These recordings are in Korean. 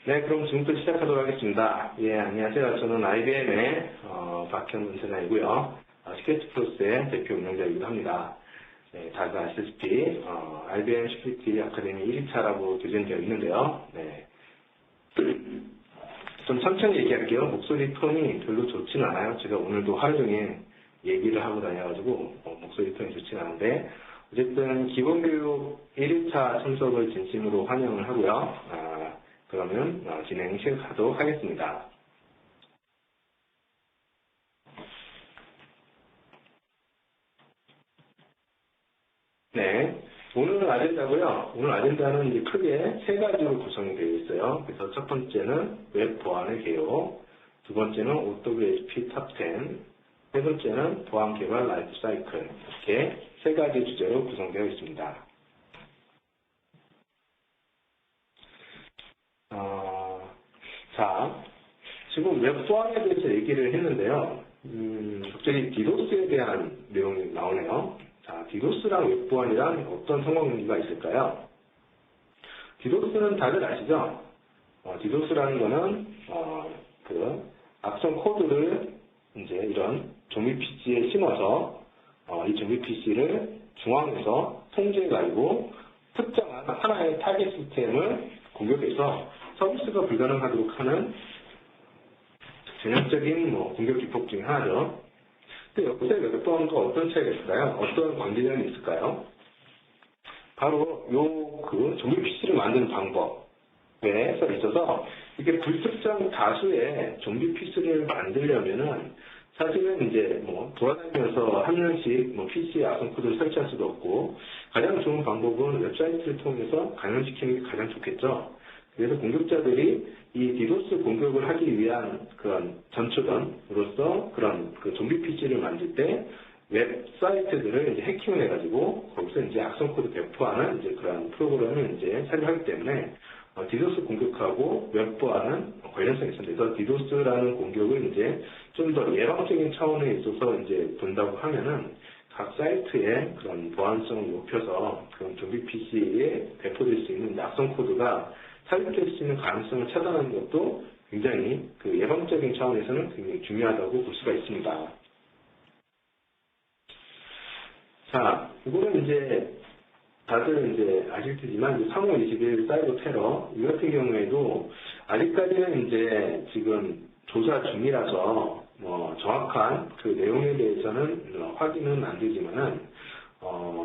네, 그럼 지금부터 시작하도록 하겠습니다. 예, 안녕하세요. 저는 IBM의 박현문 세상이고요. 시큐리티플러스의 대표 운영자이기도 합니다. 네, 다들 아시다시피 IBM 시큐리티 아카데미 1일차라고 교정되어 있는데요. 네. 좀 천천히 얘기할게요. 목소리 톤이 별로 좋지는 않아요. 제가 오늘도 하루 종일 얘기를 하고 다녀가지고 목소리 톤이 좋지는 않은데 어쨌든 기본교육 1일차 참석을 진심으로 환영을 하고요. 그러면 진행 시작하도록 하겠습니다. 네, 오늘 아젠다고요. 오늘 아젠다는 이제 크게 세 가지로 구성이 되어 있어요. 그래서 첫 번째는 웹 보안의 개요, 두 번째는 OWASP 탑 10, 세 번째는 보안 개발 라이프 사이클, 이렇게 세 가지 주제로 구성되어 있습니다. 자, 지금 웹 보안에 대해서 얘기를 했는데요. 갑자기 디도스에 대한 내용이 나오네요. 자, 디도스랑 웹 보안이랑 어떤 상관관계가 있을까요? 디도스는 다들 아시죠? 디도스라는 거는 그 악성 코드를 이제 이런 좀비 PC에 심어서 이 좀비 PC를 중앙에서 통제해가지고 특정한 하나의 타겟 시스템을 공격해서 서비스가 불가능하도록 하는 전형적인 공격 기법 중에 하나죠. 근데 여기서 웹 보안과 어떤 차이가 있을까요? 어떤 관계점이 있을까요? 바로 그 좀비 PC를 만드는 방법에 있어서 이게 불특정 다수의 좀비 PC를 만들려면은 사실은 이제 돌아다니면서 한 명씩 PC에 악성 코드를 설치할 수도 없고 가장 좋은 방법은 웹사이트를 통해서 감염시키는 게 가장 좋겠죠. 그래서 공격자들이 이 디도스 공격을 하기 위한 그런 전초전으로서 그런 그 좀비 PC를 만들 때 웹사이트들을 이제 해킹을 해가지고 거기서 이제 악성 코드 배포하는 이제 그런 프로그램을 이제 사용하기 때문에 디도스 공격하고 웹 보안은 관련성이 있습니다. 그래서 디도스라는 공격을 이제 좀 더 예방적인 차원에 있어서 이제 본다고 하면은 각 사이트의 그런 보안성을 높여서 그런 좀비 PC에 배포될 수 있는 악성 코드가 삽입될 수 있는 가능성을 차단하는 것도 굉장히 그 예방적인 차원에서는 굉장히 중요하다고 볼 수가 있습니다. 자, 이거는 이제 다들 이제 아실 테지만 3월 20일 사이버 테러 이 같은 경우에도 아직까지는 이제 지금 조사 중이라서 정확한 그 내용에 대해서는 확인은 안 되지만은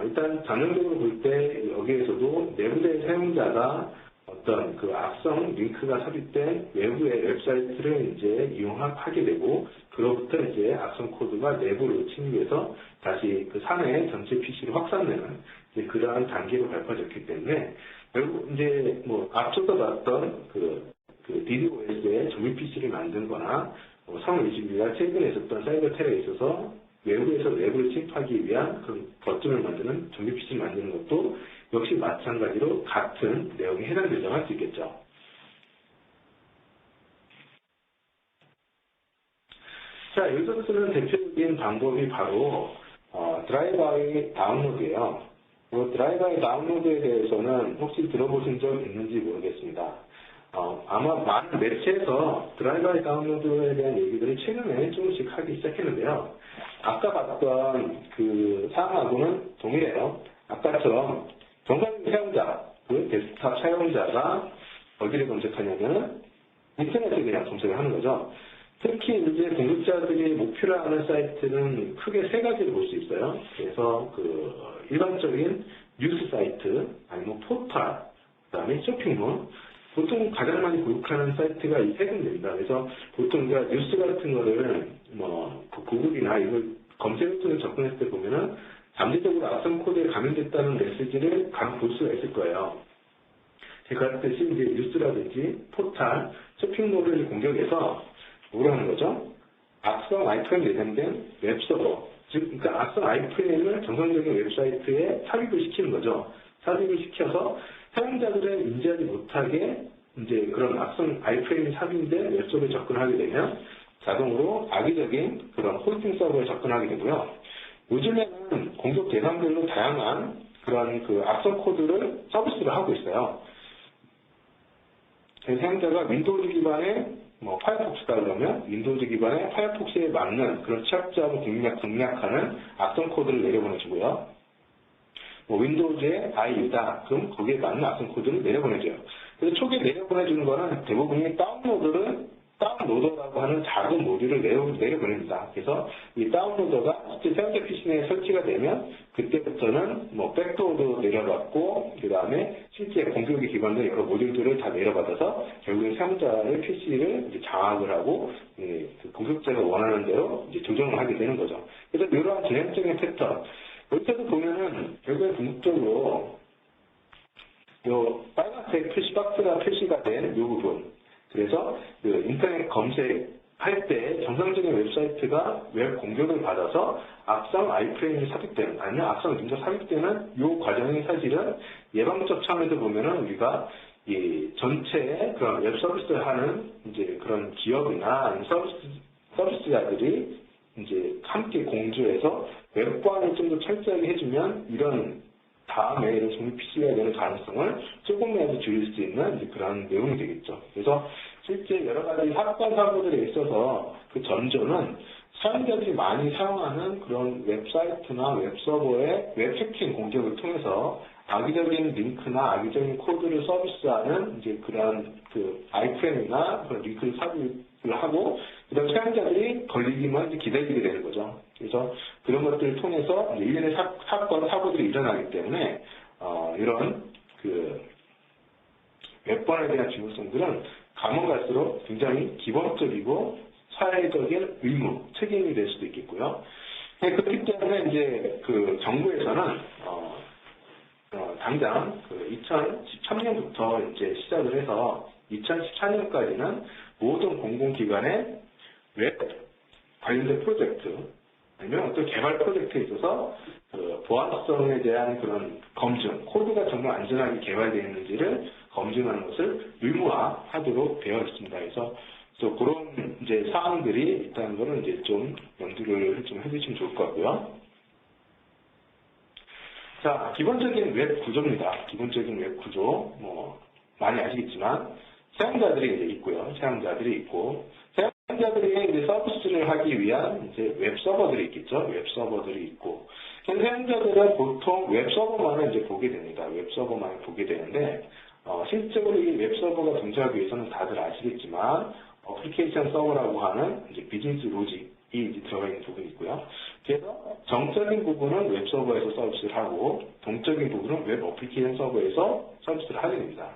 일단 단정적으로 볼 때 여기에서도 내부의 사용자가 어떤 그 악성 링크가 삽입된 외부의 웹사이트를 이제 이용하게 되고, 그로부터 이제 악성 코드가 내부로 침입해서 다시 그 사내 전체 PC로 확산되는 이제 그러한 단계로 발표됐기 때문에, 결국 이제 앞서서 봤던 그 DDoS의 좀비 PC를 만든 거나 3월 20일 최근에 있었던 사이버 테러에 있어서 외부에서 내부를 침입하기 위한 그런 버튼을 만드는 좀비 PC를 만드는 것도 역시 마찬가지로 같은 내용에 해당된다고 할 수 있겠죠. 자, 여기서 쓰는 대표적인 방법이 바로 드라이버의 다운로드예요. 드라이버의 다운로드에 대해서는 혹시 들어보신 적 있는지 모르겠습니다. 아마 많은 매체에서 드라이버의 다운로드에 대한 얘기들을 최근에 조금씩 하기 시작했는데요. 아까 봤던 그 사항하고는 동일해요. 아까처럼 정상적인 사용자, 그 데스크탑 사용자가 어디를 검색하냐면 인터넷에 그냥 검색을 하는 거죠. 특히 이제 공급자들이 목표로 하는 사이트는 크게 세 가지를 볼 수 있어요. 그래서 그 일반적인 뉴스 사이트, 아니면 포털, 그다음에 쇼핑몰. 보통 가장 많이 구독하는 사이트가 이 세 군데입니다. 그래서 보통 우리가 뉴스 같은 거를 구글이나 이걸 검색을 통해 접근했을 때 보면은 잠재적으로 악성 코드에 감염됐다는 메시지를 감 볼 수가 있을 거예요. 제가 했듯이 이제 뉴스라든지 포털, 쇼핑몰을 공격해서 뭐라 하는 거죠? 악성 아이프레임 예상된 웹서버, 즉, 그러니까 악성 아이프레임을 정상적인 웹사이트에 삽입을 시키는 거죠. 삽입을 시켜서 사용자들은 인지하지 못하게 이제 그런 악성 아이프레임이 삽입된 웹서버에 접근하게 되면 자동으로 악의적인 그런 호스팅 서버에 접근하게 되고요. 요즘에는 공격 대상별로 다양한 그런 그 악성 코드를 서비스를 하고 있어요. 사용자가 윈도우즈 기반의 파이어폭스다 그러면 윈도우즈 기반의 파이어폭스에 맞는 그런 취약점을 공략하는 악성 코드를 내려보내주고요. 윈도우즈의 IU다. 그럼 거기에 맞는 악성 코드를 내려보내줘요. 그래서 초기에 내려보내주는 거는 대부분이 다운로더라고 하는 작은 모듈을 내려보냅니다. 그래서 이 다운로더가 실제 사용자 PC 내에 설치가 되면 그때부터는 백도어도 내려받고 그 다음에 실제 공격에 기반된 여러 모듈들을 다 내려받아서 결국엔 사용자의 PC를 이제 장악을 하고 그 공격자가 원하는 대로 이제 조정을 하게 되는 거죠. 그래서 이러한 전형적인 패턴. 여기서도 보면은 결국엔 궁극적으로 요 빨간색 표시박스가 표시가 된 이 부분. 그래서 그 인터넷 검색할 때 정상적인 웹사이트가 웹 공격을 받아서 악성 아이프레임이 삽입되는 아니면 악성 링크가 sab입되는 이 과정이 사실은 예방적 차원에서 보면은 우리가 이 전체 그런 웹 서비스를 하는 이제 그런 기업이나 아니면 서비스자들이 이제 함께 공조해서 웹 보안을 좀 더 철저하게 해주면 이런 다음에 이런 종류 PC가 되는 가능성을 조금이라도 줄일 수 있는 이제 그런 내용이 되겠죠. 그래서 실제 여러 가지 사건 사고들에 있어서 그 전조는 사용자들이 많이 사용하는 그런 웹사이트나 웹서버의 웹 해킹 공격을 통해서 악의적인 링크나 악의적인 코드를 서비스하는 이제 그런 그 아이프레임이나 그런 링크를 삽입을 하고 그다음 사용자들이 걸리기만 이제 기다리게 되는 거죠. 그래서 그런 것들을 통해서 일련의 사건, 사고들이 일어나기 때문에 이런 그 웹보안에 대한 중요성들은 가면 갈수록 굉장히 기본적이고 사회적인 의무, 책임이 될 수도 있겠고요. 그렇기 때문에 이제 그 정부에서는 당장 그 2013년부터 이제 시작을 해서 2014년까지는 모든 공공기관의 웹 관련된 프로젝트 아니면 어떤 개발 프로젝트에 있어서 그 보안성에 대한 그런 검증, 코드가 정말 안전하게 개발되어 있는지를 검증하는 것을 의무화하도록 되어 있습니다. 그래서 그런 이제 사항들이 있다는 거는 이제 좀 염두를 좀 해주시면 좋을 것 같고요. 자, 기본적인 웹 구조입니다. 기본적인 웹 구조, 많이 아시겠지만, 사용자들이 이제 있고요. 사용자들이 있고, 사용자들이 이제 서비스를 하기 위한 이제 웹 서버들이 있겠죠. 웹 서버들이 있고, 사용자들은 보통 웹 서버만을 이제 보게 됩니다. 웹 서버만을 보게 되는데, 실제로 이 웹 서버가 존재하기 위해서는 다들 아시겠지만, 어플리케이션 서버라고 하는 이제 비즈니스 로직이 이제 들어가 있는 부분이 있고요. 그래서 정적인 부분은 웹 서버에서 서비스를 하고, 동적인 부분은 웹 어플리케이션 서버에서 서비스를 하게 됩니다.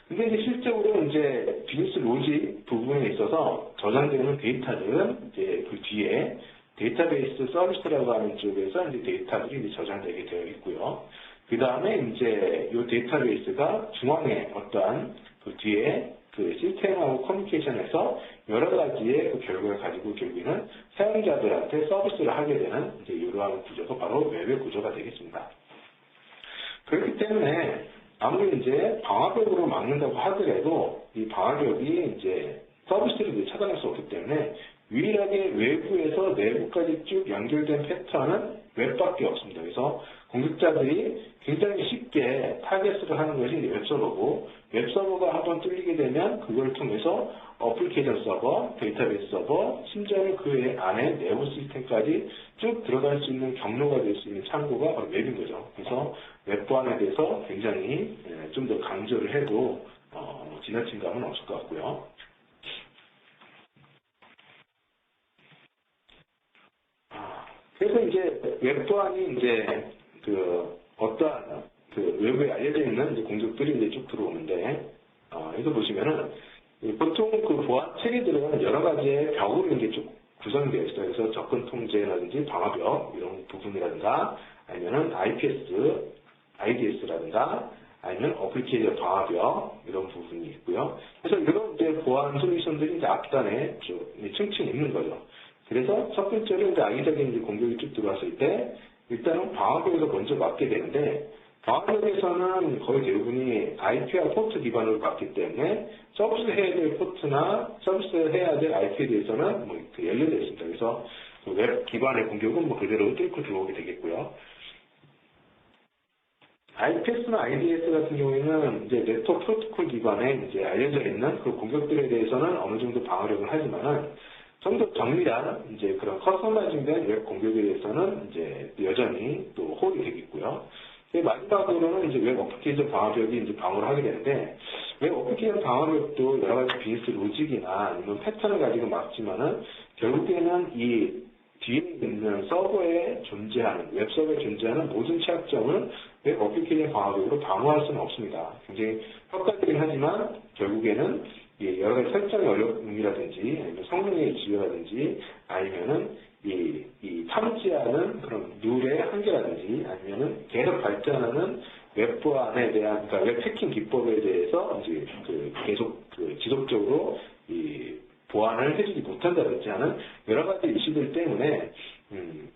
근데 이제 실제로 이제 비즈니스 로직 부분에 있어서 저장되는 데이터들은 이제 그 뒤에 데이터베이스 서비스라고 하는 쪽에서 이제 데이터들이 이제 저장되게 되어 있고요. 그 다음에 이제 이 데이터베이스가 중앙에 어떠한 그 뒤에 그 시스템하고 커뮤니케이션에서 여러 가지의 그 결과를 가지고 결국에는 사용자들한테 서비스를 하게 되는 이제 이러한 구조가 바로 웹의 구조가 되겠습니다. 그렇기 때문에 아무리 이제 방화벽으로 막는다고 하더라도 이 방화벽이 이제 서비스를 이제 차단할 수 없기 때문에 유일하게 외부에서 내부까지 쭉 연결된 패턴은 웹밖에 없습니다. 그래서 공격자들이 굉장히 쉽게 타겟을 하는 것이 웹서버고, 웹서버가 한번 뚫리게 되면 그걸 통해서 어플리케이션 서버, 데이터베이스 서버, 심지어는 그 안에 내부 시스템까지 쭉 들어갈 수 있는 경로가 될 수 있는 창구가 바로 웹인 거죠. 그래서 웹 보안에 대해서 굉장히 좀 더 강조를 해도 지나친 감은 없을 것 같고요. 그래서 이제 웹 보안이 이제 그 어떠한 그 외부에 알려져 있는 이제 공격들이 이제 쭉 들어오는데, 여기서 보시면은 보통 그 보안 체계들은 여러 가지의 벽으로 이제 쭉 구성되어 있어요. 그래서 접근 통제라든지 방화벽 이런 부분이라든가, 아니면은 IPS, IDS라든가, 아니면 어플리케이션 방화벽 이런 부분이 있고요. 그래서 이런 이제 보안 솔루션들이 이제 앞단에 쭉 층층 있는 거죠. 그래서 첫 번째로 이제 악의적인 이제 공격이 쭉 들어왔을 때 일단은 방화벽에서 먼저 막게 되는데, 방화벽에서는 거의 대부분이 IP와 포트 기반으로 막기 때문에 서비스해야 될 포트나 서비스해야 될 IP에 대해서는 열려져 있습니다. 그래서 웹 기반의 공격은 그대로 뚫고 들어오게 되겠고요. IPS나 IDS 같은 경우에는 이제 네트워크 프로토콜 기반에 이제 알려져 있는 그 공격들에 대해서는 어느 정도 방어력을 하지만은 좀 더 정밀한 이제 그런 커스터마이징된 웹 공격에 대해서는 이제 여전히 또 홀이 되겠고요. 마지막으로는 이제 웹 어플리케이션 방어력이 이제 방어를 하게 되는데, 웹 어플리케이션 방어력도 여러 가지 비즈니스 로직이나 아니면 패턴을 가지고 막지만은 결국에는 이 뒤에 있는 서버에 존재하는, 웹 서버에 존재하는 모든 취약점을 웹 어플리케이션 방어력으로 방어할 수는 없습니다. 굉장히 효과적이긴 하지만 결국에는 여러 가지 설정의 어려움이라든지 아니면 성능의 지효라든지 아니면은 이 탐지하는 그런 룰의 한계라든지 아니면은 계속 발전하는 웹 보안에 대한, 그러니까 웹 해킹 기법에 대해서 이제 계속 지속적으로 이 보완을 해주지 못한다든지 하는 여러 가지 이슈들 때문에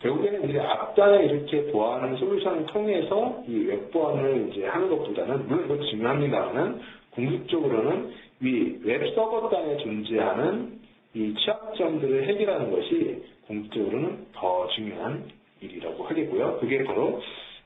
결국에는 이제 앞단에 이렇게 보완하는 솔루션을 통해서 이 웹 보안을 이제 하는 것보다는, 물론 그것도 중요합니다만은 궁극적으로는 이 웹 서버 단에 존재하는 이 취약점들을 해결하는 것이 궁극적으로는 더 중요한 일이라고 하겠고요. 그게 바로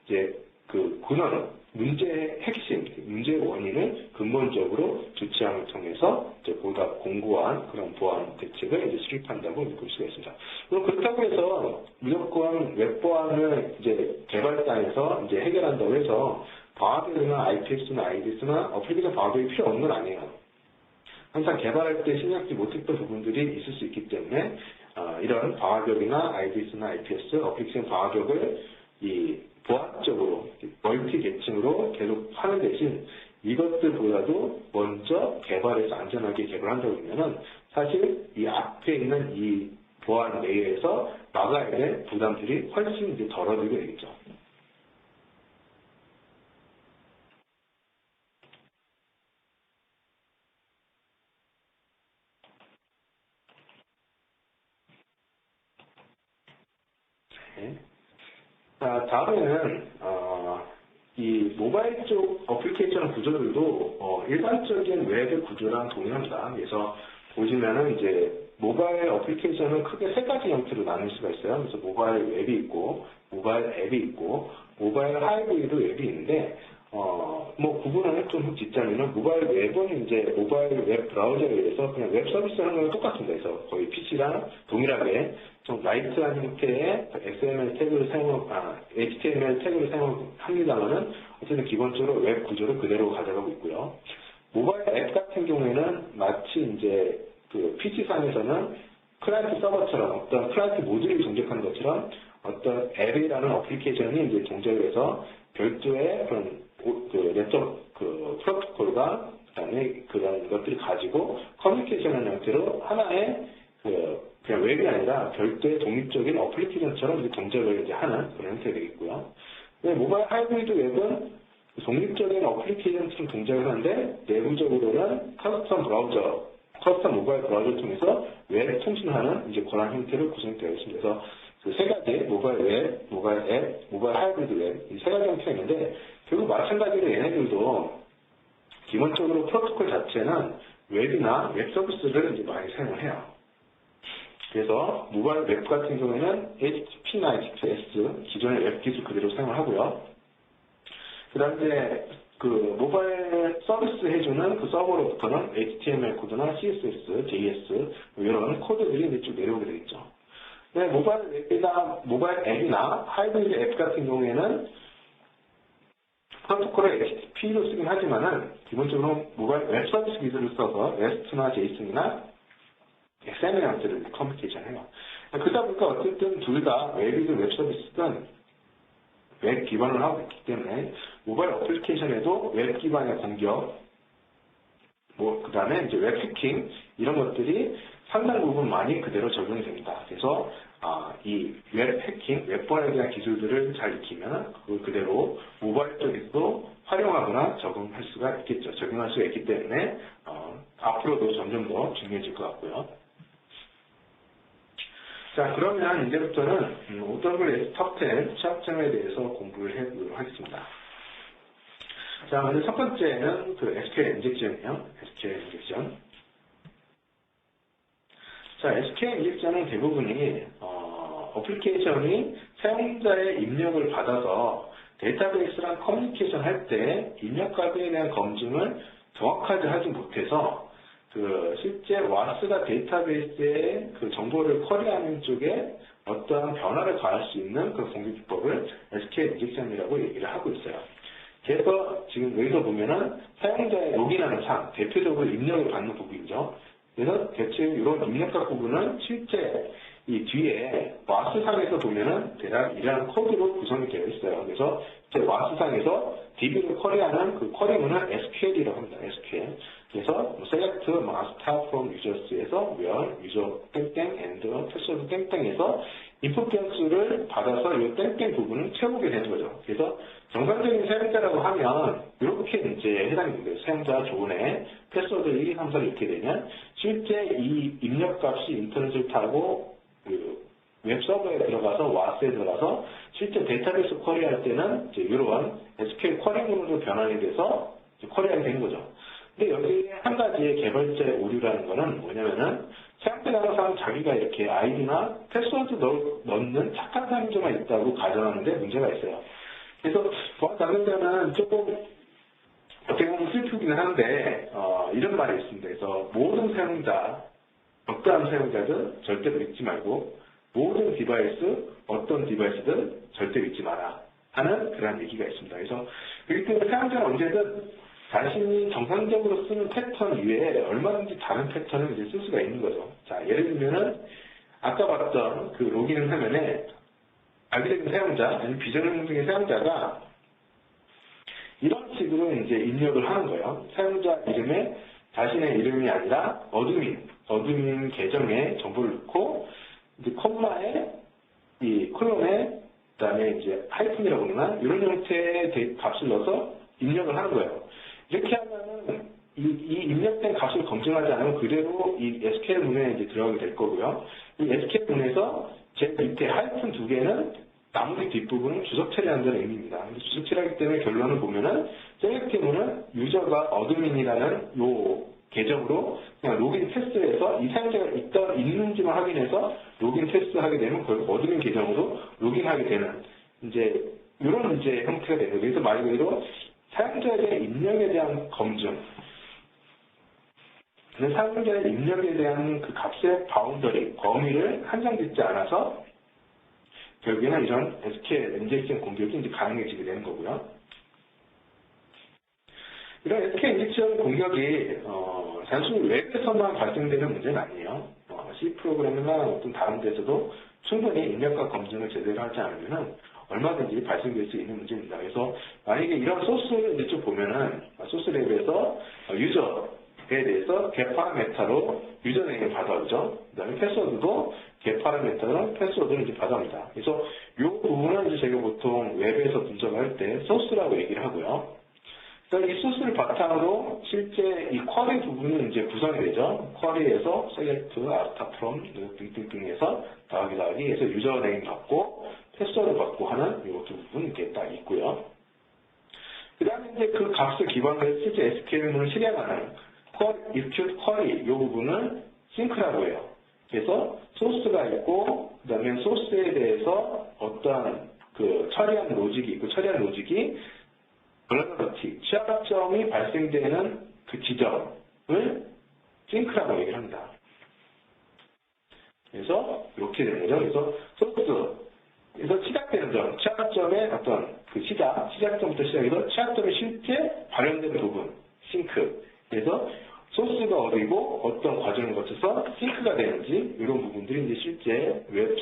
이제 그 근원, 문제의 핵심, 문제의 원인을 근본적으로 조치함을 통해서 이제 보다 공고한 그런 보안 대책을 이제 수립한다고 볼 수가 있습니다. 그렇다고 해서 무조건 웹 보안을 이제 개발단에서 이제 해결한다고 해서 방화벽이나 IPS나 IDS나 어플리케이션 방화벽이 필요 없는 건 아니에요. 항상 개발할 때 신경 쓰지 못했던 부분들이 있을 수 있기 때문에 이런 방화벽이나 IDS나 IPS, 어플리케이션 방화벽을 이 보안적으로 멀티 계층으로 계속 하는 대신 이것들보다도 먼저 개발해서 안전하게 개발한다고 하면은 사실 이 앞에 있는 이 보안 레이어에서 막아야 될 부담들이 훨씬 이제 덜어지게 되겠죠. 네. 자, 다음에는 이 모바일 쪽 어플리케이션 구조들도 일반적인 웹의 구조랑 동일합니다. 그래서 보시면은 이제 모바일 어플리케이션은 크게 세 가지 형태로 나눌 수가 있어요. 그래서 모바일 웹이 있고, 모바일 앱이 있고, 모바일 하이브리드 웹이 있는데, 뭐 구분을 좀 짓자면은 모바일 웹은 이제 모바일 웹 브라우저에 의해서 그냥 웹 서비스 하는 거랑 똑같습니다. 그래서 거의 PC랑 동일하게 좀 라이트한 형태의 XML 태그를 HTML 태그를 사용합니다만은 어쨌든 기본적으로 웹 구조를 그대로 가져가고 있고요. 모바일 앱 같은 경우에는 마치 이제 그 PC상에서는 클라이언트 서버처럼 어떤 클라이언트 모듈이 동작하는 것처럼 어떤 앱이라는 어플리케이션이 이제 동작을 해서 별도의 그런 그 네트워크 그 프로토콜과 그다음에 그런 것들을 가지고 커뮤니케이션하는 형태로 하나의 그냥 웹이 아니라 별도의 독립적인 어플리케이션처럼 이제 동작을 이제 하는 그런 형태가 되겠고요. 모바일 하이브리드 웹은 독립적인 어플리케이션처럼 동작을 하는데 내부적으로는 커스텀 모바일 브라우저를 통해서 웹 통신하는 이제 그런 형태로 구성되어 있습니다. 그래서 그 세 가지 모바일 웹, 모바일 앱, 모바일 하이브리드 웹 이 세 가지 형태가 있는데 결국 마찬가지로 얘네들도 기본적으로 프로토콜 자체는 웹이나 웹 서비스를 이제 많이 사용을 해요. 그래서 모바일 웹 같은 경우에는 HTTP나 HTTPS 기존의 웹 기술 그대로 사용을 하고요. 그 다음에 그 모바일 서비스 해주는 그 서버로부터는 HTML 코드나 CSS, JS 이런 코드들이 이제 쭉 내려오게 되겠죠. 네, 모바일 앱이나 하이브리드 앱 같은 경우에는 프로토콜을 HTTP로 쓰긴 하지만은 기본적으로 모바일 웹 서비스 기술을 써서 REST나 JSON이나 XML 형태를 커뮤니케이션 해요. 그러다 보니까 어쨌든 둘 다 웹이든 웹 서비스든 웹 기반을 하고 있기 때문에 모바일 어플리케이션에도 웹 기반의 공격, 그 다음에 이제 웹 해킹 이런 것들이 상당 부분 많이 그대로 적용이 됩니다. 그래서 이 웹 해킹, 웹 보안에 대한 기술들을 잘 익히면 그걸 그대로 모바일 쪽에서도 활용하거나 적용할 수가 있겠죠. 적용할 수가 있기 때문에 앞으로도 점점 더 중요해질 것 같고요. 자, 그러면 이제부터는 OWS 톱10 취약점에 대해서 공부를 해보도록 하겠습니다. 자, 먼저 첫 번째는 그 SQL 인젝션이에요. SQL 인젝션. 자, SQL 인젝션은 대부분이 어플리케이션이 사용자의 입력을 받아서 데이터베이스랑 커뮤니케이션 할 때 입력값에 대한 검증을 정확하게 하지 못해서 실제 와스가 데이터베이스에 그 정보를 쿼리하는 쪽에 어떠한 변화를 가할 수 있는 그런 공개 기법을 SQL 인젝션이라고 얘기를 하고 있어요. 그래서 지금 여기서 보면은 사용자의 로그인하는 상, 대표적으로 입력을 받는 부분이죠. 그래서 대체 이런 입력값 부분은 실제 이 뒤에 와스상에서 보면은 대략 이러한 코드로 구성이 되어 있어요. 그래서 와스상에서 DB를 쿼리하는 그 쿼리문은 SQL이라고 합니다. SQL. 그래서 select master from users에서 where user 땡땡 and password 땡땡에서 input 변수를 받아서 이 땡땡 부분을 채우게 되는 거죠. 그래서 정상적인 사용자라고 하면 이렇게 이제 해당이 됩니다. 사용자 조건에 패스워드 1, 2, 3, 4 이렇게 되면 실제 이 입력값이 인터넷을 타고 웹서버에 들어가서 와스에 들어가서 실제 데이터베이스 쿼리할 때는 이제 이런 SQL 쿼리문으로 변환이 돼서 쿼리하게 된 거죠. 근데 여기에 한 가지의 개발자의 오류라는 거는 뭐냐면은 사용자가 항상 자기가 이렇게 아이디나 패스워드 넣는 착한 사용자만 있다고 가정하는데 문제가 있어요. 그래서 사용자는 조금 어떻게 보면 슬프기는 한데 이런 말이 있습니다. 그래서 모든 사용자, 어떠한 사용자든 절대 믿지 말고 모든 디바이스, 어떤 디바이스든 절대 믿지 마라 하는 그런 얘기가 있습니다. 그래서 그렇기 때문에 사용자는 언제든 자신이 정상적으로 쓰는 패턴 이외에 얼마든지 다른 패턴을 이제 쓸 수가 있는 거죠. 자, 예를 들면은 아까 봤던 그 로그인 화면에 악의적인 사용자, 아니면 비정상적인 사용자가 이런 식으로 이제 입력을 하는 거예요. 사용자 이름에 자신의 이름이 아니라 어드민 계정에 정보를 넣고 이제 콤마에 이 콜론에 그다음에 이제 하이픈이라고 그러나 이런 형태의 값을 넣어서 입력을 하는 거예요. 이렇게 하면은 이 입력된 값을 검증하지 않으면 그대로 이 SQL 문에 이제 들어가게 될 거고요. 이 SQL 문에서 제 밑에 하이픈 두 개는 나머지 뒷부분은 주석 처리한다는 의미입니다. 주석 처리하기 때문에 결론을 보면은 셀렉트 문은 유저가 어드민이라는 요 계정으로 그냥 로그인 테스트해서 이 사용자가 있는지만 확인해서 로그인 테스트하게 되면 그 어드민 계정으로 로그인하게 되는 이제 이런 이제 형태가 되는 거예요. 그래서 말 그대로 사용자의 입력에 대한 검증, 사용자의 입력에 대한 그 값의 바운더리, 범위를 한정짓지 않아서 결국에는 이런 SQL 인젝션 공격이 이제 가능해지게 되는 거고요. 이런 SQL 인젝션 공격이 단순히 웹에서만 발생되는 문제는 아니에요. C 프로그램이나 어떤 다른 데서도 충분히 입력과 검증을 제대로 하지 않으면 얼마든지 발생될 수 있는 문제입니다. 그래서 만약에 이런 소스를 이제 좀 보면은 소스 랩에서 유저에 대해서 get 파라메타로 유저네임을 받아오죠. 그 다음에 패스워드도 get 파라메타로 패스워드를 이제 받아옵니다. 그래서 이 부분은 이제 저희가 보통 웹에서 분석할 때 소스라고 얘기를 하고요. 그래서 이 소스를 바탕으로 실제 이 쿼리 부분이 이제 구성이 되죠. 쿼리에서 select, after from 등등등에서 더하기 해서 유저네임 받고 패스워드 받고 하는 이 두 부분이 이렇게 딱 있고요. 그 다음에 이제 그 값을 기반으로 실제 SQL문을 실행하는 execute query 이 부분을 싱크라고 해요. 그래서 소스가 있고 그 다음에 소스에 대해서 어떠한 그 처리한 로직이 있고 처리한 로직이 vulnerability, 취약점이 발생되는 그 지점을 싱크라고 얘기를 합니다. 그래서 이렇게 되는 거죠. 그래서 소스에서 시작되는 점, 취약점의 어떤 그 시작점부터 시작해서 취약점이 실제 발현되는 부분, 싱크. 그래서 소스가 어디고 어떤 과정을 거쳐서 싱크가 되는지 이런 부분들이 이제 실제 웹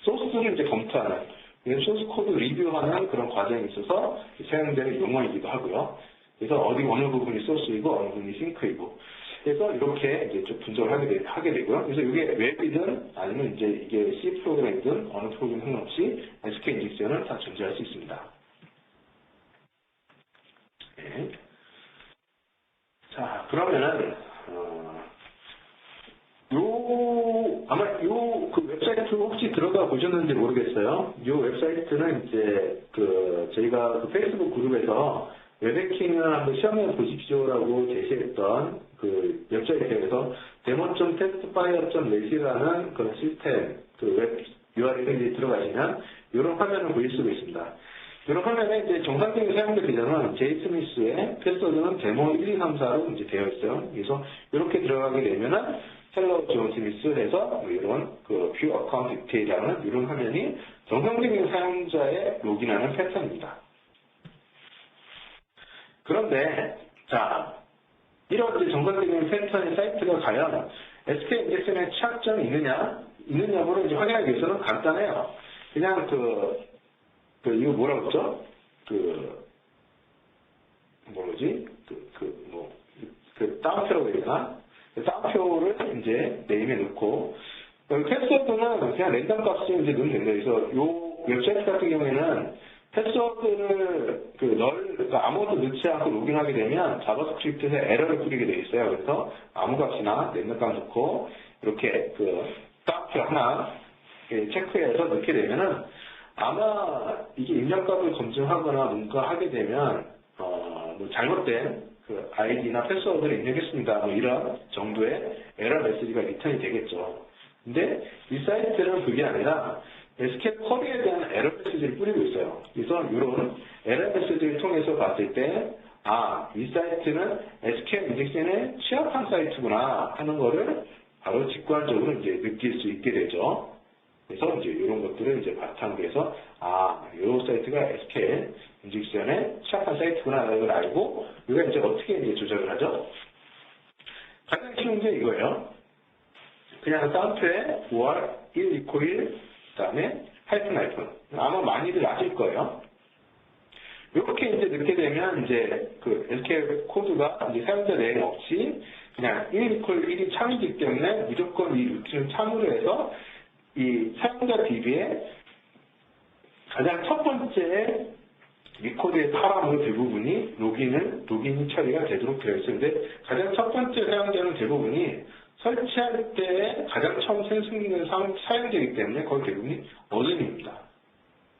소스를 이제 검토하는 소스 코드 리뷰하는 그런 과정이 있어서 사용되는 용어이기도 하고요. 그래서 어느 부분이 소스이고 어느 부분이 싱크이고. 그래서 이렇게 이제 좀 분석을 하게 되고요. 그래서 이게 웹이든 아니면 이제 이게 C 프로그램이든 어느 프로그램 상관없이 SQL 인젝션은 다 존재할 수 있습니다. 네. 자, 그러면은 아마 그 웹사이트 혹시 들어가 보셨는지 모르겠어요. 이 웹사이트는 이제 저희가 그 페이스북 그룹에서 웹해킹을 한번 시험해 보십시오라고 제시했던 그 웹사이트에서 demo.testfire.net이라는 그런 시스템 그 웹 URL에 들어가시면 이런 화면을 보실 수가 있습니다. 이런 화면에 이제 정상적인 사용자 계정은 제이 스미스의 패스워드는 데모 1, 2, 3, 4로 이제 되어 있어요. 그래서 이렇게 들어가게 되면은 헬로 존 스미스 해서 뭐 이런 그 뷰 어카운트 디테일이라는 이런 화면이 정상적인 사용자의 로그인하는 패턴입니다. 그런데 자 이런 이제 정상적인 패턴의 사이트가 과연 SQL 인젝션에 취약점이 있는 여부를 이제 확인하기 위해서는 간단해요. 그냥 이거 뭐라고 했죠? 다운표라고 해야 되나? 다운표를 이제 네임에 넣고, 패스워드는 그냥 랜덤 값을 이제 넣으면 됩니다. 그래서 요 웹사이트 같은 경우에는 패스워드를 그러니까 아무것도 넣지 않고 로그인하게 되면 자바스크립트에서 에러를 뿌리게 되어 있어요. 그래서 아무 값이나 랜덤 값 넣고, 이렇게 다운표 하나 체크해서 넣게 되면은 아마 이게 입력값을 검증하거나 뭔가 하게 되면 뭐 잘못된 그 아이디나 패스워드를 입력했습니다. 뭐 이런 정도의 에러 메시지가 리턴이 되겠죠. 근데 이 사이트는 그게 아니라 SQL 쿼리에 대한 에러 메시지를 뿌리고 있어요. 그래서 이런 에러 메시지를 통해서 봤을 때 이 사이트는 SQL 인젝션에 취약한 사이트구나 하는 거를 바로 직관적으로 이제 느낄 수 있게 되죠. 그래서 이제 이런 것들을 이제 바탕으로 해서 이 사이트가 SQL 인젝션에 취약한 사이트구나라는 걸 알고 우리가 이제 어떻게 이제 조작을 하죠? 가장 쉬운 게 이거예요. 그냥 다운표에 5월 1, 2, 1 그다음에 하이픈 아마 많이들 아실 거예요. 이렇게 이제 넣게 되면 이제 그 SQL 코드가 이제 사용자 내용 없이 그냥 1 1이 참이기 때문에 무조건 이 루틴을 참으로 해서 이 사용자 DB의 가장 첫 번째 이 코드의 파라미터 대부분이 로그인 처리가 되도록 되어 있는데 가장 첫 번째 사용자는 대부분이 설치할 때 가장 처음 생성되는 사용자이기 때문에 거의 대부분이 어둠입니다.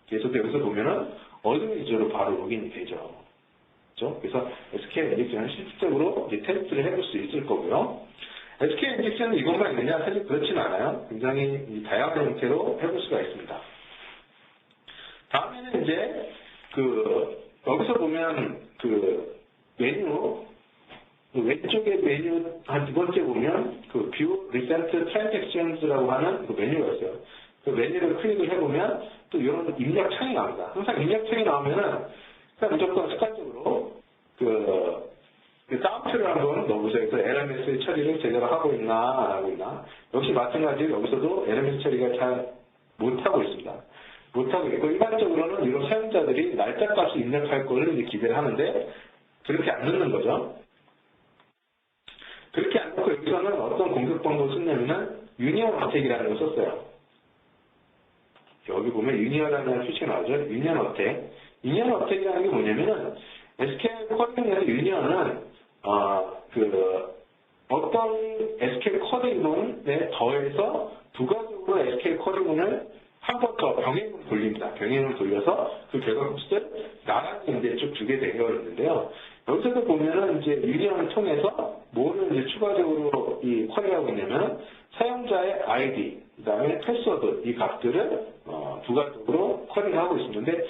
그래서 여기서 보면은 어둠 위주로 바로 로그인이 되죠. 그렇죠? 그래서 SQL 인젝션은 실질적으로 이제 테스트를 해볼 수 있을 거고요. SQL 인젝션은 이것만 있느냐? 사실 그렇진 않아요. 굉장히 다양한 형태로 해볼 수가 있습니다. 다음에는 이제 여기서 보면 메뉴 왼쪽에 메뉴 한 두 번째 보면 View Recent Transactions라고 하는 메뉴가 있어요. 그 메뉴를 클릭을 해보면 또 이런 입력 창이 나옵니다. 항상 입력 창이 나오면은 무조건 습관적으로 다운표를 한번 넣어보세요. 그래서 LMS 처리를 제대로 하고 있나 안 하고 있나. 역시 마찬가지로 여기서도 LMS 처리가 잘 못하고 있습니다. 못하고 있고 일반적으로는 이런 사용자들이 날짜 값을 입력할 거를 이제 기대를 하는데 그렇게 안 넣는 거죠. 그렇게 안 넣고 여기서는 어떤 공격 방법을 썼냐면은 유니언 어택이라는 걸 썼어요. 여기 보면 유니언이라는 표시가 나오죠. 유니언 어택. 유니언 어택이라는 게 뭐냐면은 SQL 쿼리에서 유니언은 어떤 SQL 쿼리문에 더해서 부가적으로 SQL 쿼리문을 한 번 더 병행을 돌립니다. 병행을 돌려서 그 결과값을 나란히 이제 쭉 주게 되어 있는데요. 여기서도 보면은 이제 유니언을 통해서 뭐를 이제 추가적으로 이 쿼리하고 있냐면 사용자의 아이디, 그 다음에 패스워드 이 값들을 부가적으로 쿼리를 하고 있는데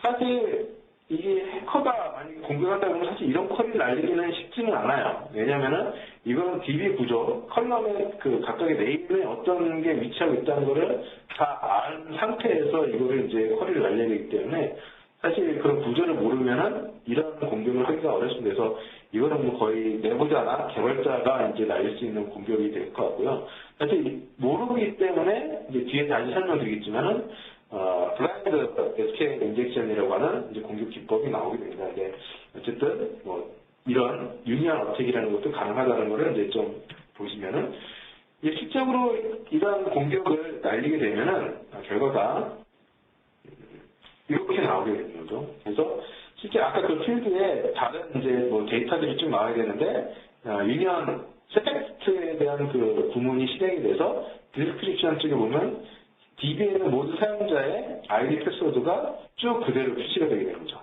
사실 이게 해커가 만약에 공격한다 보면 사실 이런 쿼리를 날리기는 쉽지는 않아요. 왜냐면은 이거는 DB 구조, 컬럼의 각각의 네임에 어떤 게 위치하고 있다는 거를 다 안 상태에서 이거를 이제 쿼리를 날려야 되기 때문에 사실 그런 구조를 모르면은 이런 공격을 하기가 어렵습니다. 그래서 이거는 뭐 거의 내부자나 개발자가 이제 날릴 수 있는 공격이 될 것 같고요. 사실 모르기 때문에 이제 뒤에 다시 설명드리겠지만은 블라인드 SQL 인젝션이라고 하는 이제 공격 기법이 나오게 됩니다. 근데 어쨌든 뭐 이런 유니언 어택이라는 것도 가능하다는 거를 이제 좀 보시면은 이제 실적으로 이런 공격을 날리게 되면은 결과가 이렇게 나오게 되는 거죠. 그래서 실제 아까 그 필드에 다른 이제 뭐 데이터들이 좀 나와야 되는데 유니언 텍스트에 대한 구문이 실행이 돼서 디스크립션 쪽에 보면 DB에는 모든 사용자의 아이디 패스워드가 쭉 그대로 표시가 되게 되는 거죠.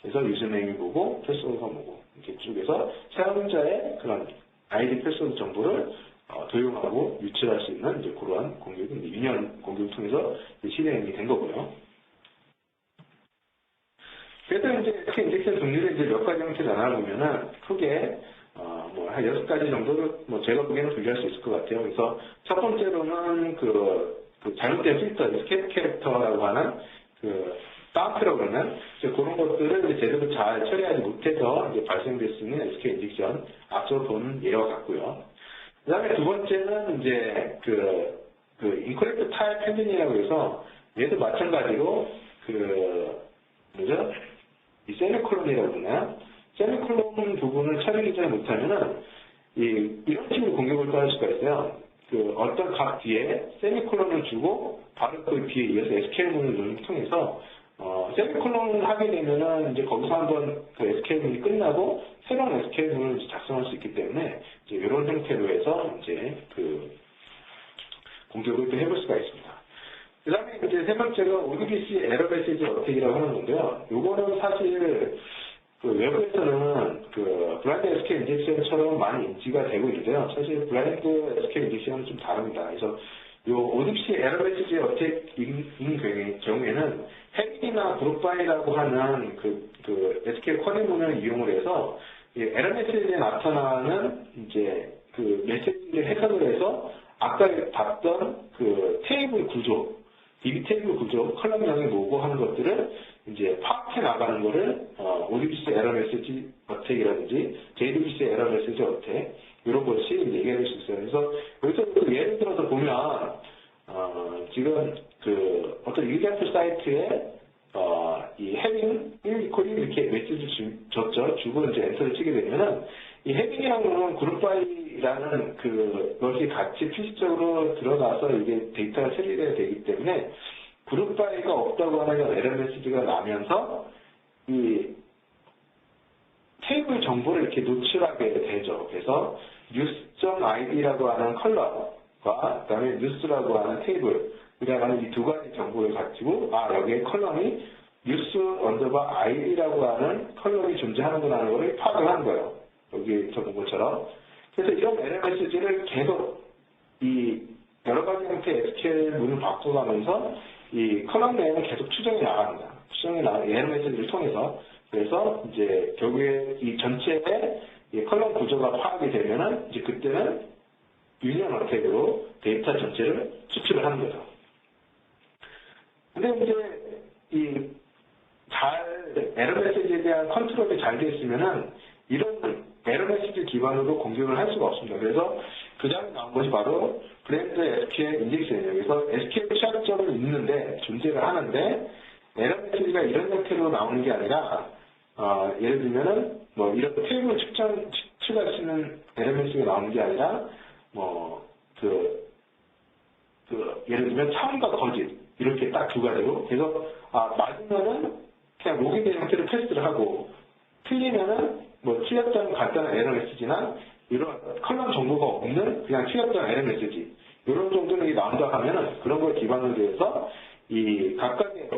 그래서 유저네임이 보고 패스워드가 뭐고 이렇게 쭉 해서 사용자의 그런 아이디 패스워드 정보를 도용하고 유출할 수 있는 이제 그러한 공격이 유니언 공격을 통해서 실행이 된 거고요. 그래서 이제 이렇게 인젝션 종류를 이제 몇 가지 형태로 나눠보면은 크게 한 6가지 정도를 제가 보기에는 분류할 수 있을 것 같아요. 그래서 첫 번째로는 그 잘못된 필터, 스케이프 캐릭터라고 하는 다운프라고 그러는 그런 것들을 이제 제대로 잘 처리하지 못해서 이제 발생될 수 있는 SK 인젝션 앞서 본 예와 같고요. 그 다음에 두 번째는 이제 인코렉트 타입 핸들링이라고 해서 얘도 마찬가지로 이 세미콜론이라고 그러나요? 세미콜론 부분을 처리를 잘 못하면은 이런 식으로 공격을 따를 수가 있어요. 어떤 각 뒤에 세미콜론을 주고 바로 그 뒤에 이어서 SQL문을 통해서 세미콜론을 하게 되면은 이제 거기서 한번 그 SQL문이 끝나고 새로운 SQL문을 작성할 수 있기 때문에 이제 이런 형태로 해서 이제 공격을 또 해볼 수가 있습니다. 그 다음에 이제 세 번째가 ODBC 에러 메시지 어택이라고 하는 건데요. 요거는 사실 외부에서는 블라인드 SQL 인젝션처럼 많이 인지가 되고 있는데요. 사실 블라인드 SQL 인젝션은 좀 다릅니다. 그래서 요 ODBC 에러 메시지 어택인 경우에는 헤딩이나 그룹바이라고 하는 SQL 쿼리문을 이용을 해서 에러 메시지에 나타나는 이제 메시지를 해석을 해서 아까 봤던 테이블 구조, DB 테이블 구조, 컬럼명이 뭐고 하는 것들을 이제 파악해 나가는 거를 ODBC 에러 메시지 어택이라든지 JDBC 에러 메시지 어택 이런 것이 이제 얘기할 수 있어요. 그래서 여기서 예를 들어서 보면 지금 어떤 유니버스 사이트에 이 헤딩 1, 2, 이렇게 메시지 줬죠. 주고 이제 엔터를 치게 되면은 이 헤딩이라는 거는 그룹바이라는 것이 같이 필수적으로 들어가서 이게 데이터가 처리돼야 되기 때문에 그룹바이가 없다고 하는 에러 메시지가 나면서 이 테이블 정보를 이렇게 노출하게 되죠. 그래서 news.id라고 하는 컬럼과 그다음에 news라고 하는 테이블이라고 하는 이 두 가지 정보를 가지고 여기에 컬럼이 news_id라고 하는 컬럼이 존재하는구나 하는 것을 파악을 하는 거예요. 여기 적은 것처럼. 그래서 이런 에러 메시지를 계속 이 여러 가지 형태의 SQL 문을 바꿔가면서 이 컬럼 내용을 계속 추정이 나갑니다. 에러 메시지를 통해서. 그래서 이제 결국에 이 전체의 이 컬럼 구조가 파악이 되면은 이제 그때는 유니언 어택으로 데이터 전체를 추출을 하는 거죠. 근데 이제 에러 메시지에 대한 컨트롤이 잘 되어 있으면은 이런 에러 메시지 기반으로 공격을 할 수가 없습니다. 그래서 그 다음에 나온 것이 바로 블렌드 SQL 인젝션이에요. 그래서 SQL 취약점을 있는데 존재를 하는데 에러 메시지가 이런 형태로 나오는 게 아니라 예를 들면은 이런 테이블 추가할 수 있는 에러 메시지가 나오는 게 아니라 예를 들면 참과 거짓 이렇게 딱 두 가지로 그래서 맞으면은 그냥 로그인 형태로 패스를 하고 틀리면은 틀렸다는 간단한 에러 메시지나 이런 컬럼 정보가 없는 그냥 틀렸던 에러 메시지 이런 정도는 나온다 하면은 그런 걸 기반으로 해서 이 각각의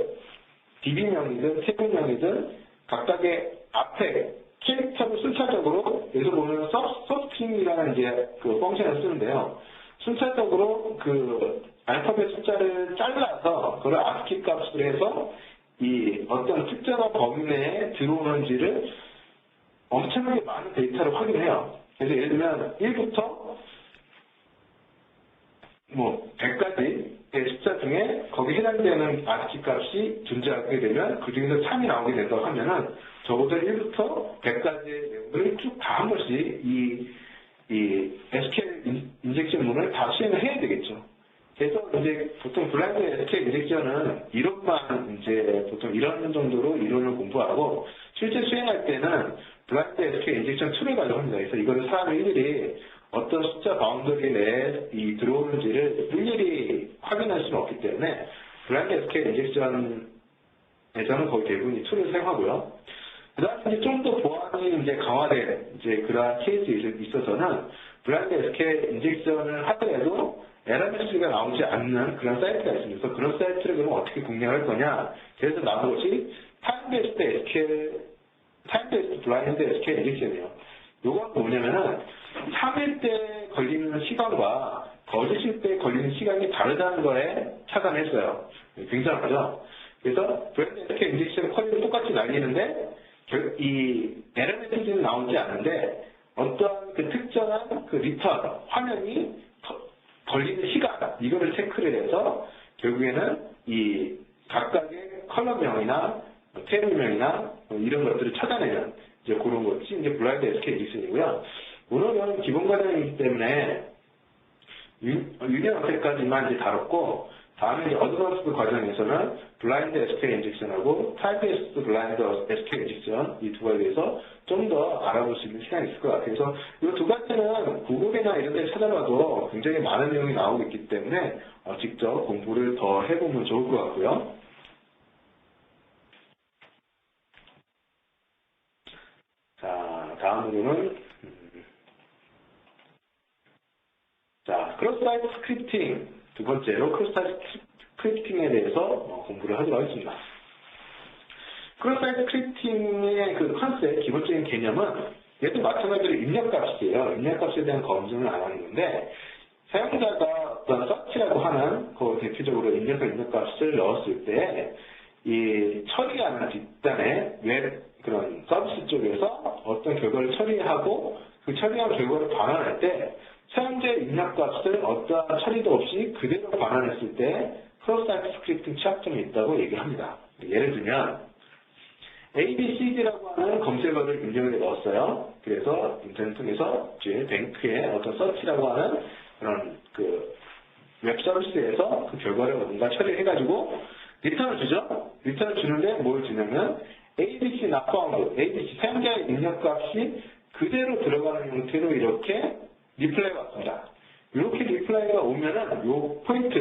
DB명이든 테이블명이든 각각의 앞에 캐릭터를 순차적으로 여기서 보면 서스트링이라는 이제 펑션을 쓰는데요. 순차적으로 알파벳 숫자를 잘라서 그걸 ASCII 값으로 해서 이 어떤 특정한 범위 내에 들어오는지를 엄청나게 많은 데이터를 확인해요. 그래서 예를 들면 1부터 100까지의 숫자 중에 거기에 해당되는 ASCII 값이 존재하게 되면 그 중에서 참이 나오게 된다고 하면은 적어도 1부터 100까지의 내용들을 쭉 다 한 번씩 이 SQL 인젝션 문을 다 수행을 해야 되겠죠. 그래서 이제 보통 블라인드 SQL 인젝션은 이론만 이제 보통 이런 정도로 이론을 공부하고 실제 수행할 때는 블라인드 SQL 인젝션 툴을 가져옵니다. 그래서 이거를 사람이 일일이 어떤 숫자 바운더리 내에 들어오는지를 일일이 확인할 수는 없기 때문에 블라인드 SQL 인젝션에서는 거의 대부분 이 툴을 사용하고요. 그 다음에 좀 더 보안이 이제 강화된 그러한 케이스에 있어서는 블라인드 SQL 인젝션을 하더라도 에러 메시지가 나오지 않는 그런 사이트가 있습니다. 그래서 그런 사이트를 그럼 어떻게 공략할 거냐? 그래서 나온 것이 타임베이스드 블라인드 SQL 인젝션이에요. 이건 뭐냐면은 참일 때 걸리는 시간과 거짓일 때 걸리는 시간이 다르다는 거에 착안했어요. 굉장하죠? 그래서 브랜드 SQL 인젝션 쿼리를 똑같이 날리는데 이 에러 메시지는 나오지 않는데 어떠한 그 특정한 그 리턴 화면이 걸리는 시간 이거를 체크를 해서 결국에는 이 각각의 컬럼명이나 테이블명이나 이런 것들을 찾아내는 이제 그런 것이 이제 블라인드 SQL 인젝션이고요. 오늘은 기본 과정이기 때문에 유년 어택까지만 이제 다뤘고 다음에 이제 어드밴스드 과정에서는 블라인드 SQL 인젝션하고 타입베이스드 블라인드 SQL 인젝션 이 두 가지에 대해서 좀 더 알아볼 수 있는 시간이 있을 것 같아요. 그래서 이 두 가지는 구글이나 이런 데 찾아봐도 굉장히 많은 내용이 나오고 있기 때문에 직접 공부를 더 해보면 좋을 것 같고요. 자, 다음으로는 자, 크로스 사이트 스크립팅 두 번째로 크로스 사이트 스크립팅에 대해서 공부를 하도록 하겠습니다. 크로스 사이트 스크립팅의 그 컨셉, 기본적인 개념은 얘도 마찬가지로 입력값이에요. 입력값에 대한 검증을 안 하는 건데 사용자가 어떤 서치라고 하는 그 대표적으로 입력값을 넣었을 때 이 처리하는 뒷단에 웹 그런 서비스 쪽에서 어떤 결과를 처리하고 그 처리한 결과를 반환할 때 사용자의 입력값을 어떠한 처리도 없이 그대로 반환했을 때 크로스 사이트 스크립팅 취약점이 있다고 얘기를 합니다. 예를 들면 ABCD라고 하는 검색어를 입력을 넣었어요. 그래서 인터넷 통해서 뱅크의 어떤 서치라고 하는 그런 그 웹 서비스에서 그 결과를 뭔가 처리해가지고 리턴을 주죠. 리턴을 주는데 뭘 주냐면 ABC not found, ABC 사용자의 입력값이 그대로 들어가는 형태로 이렇게 리플라이가 왔습니다. 이렇게 리플라이가 오면은 요 포인트,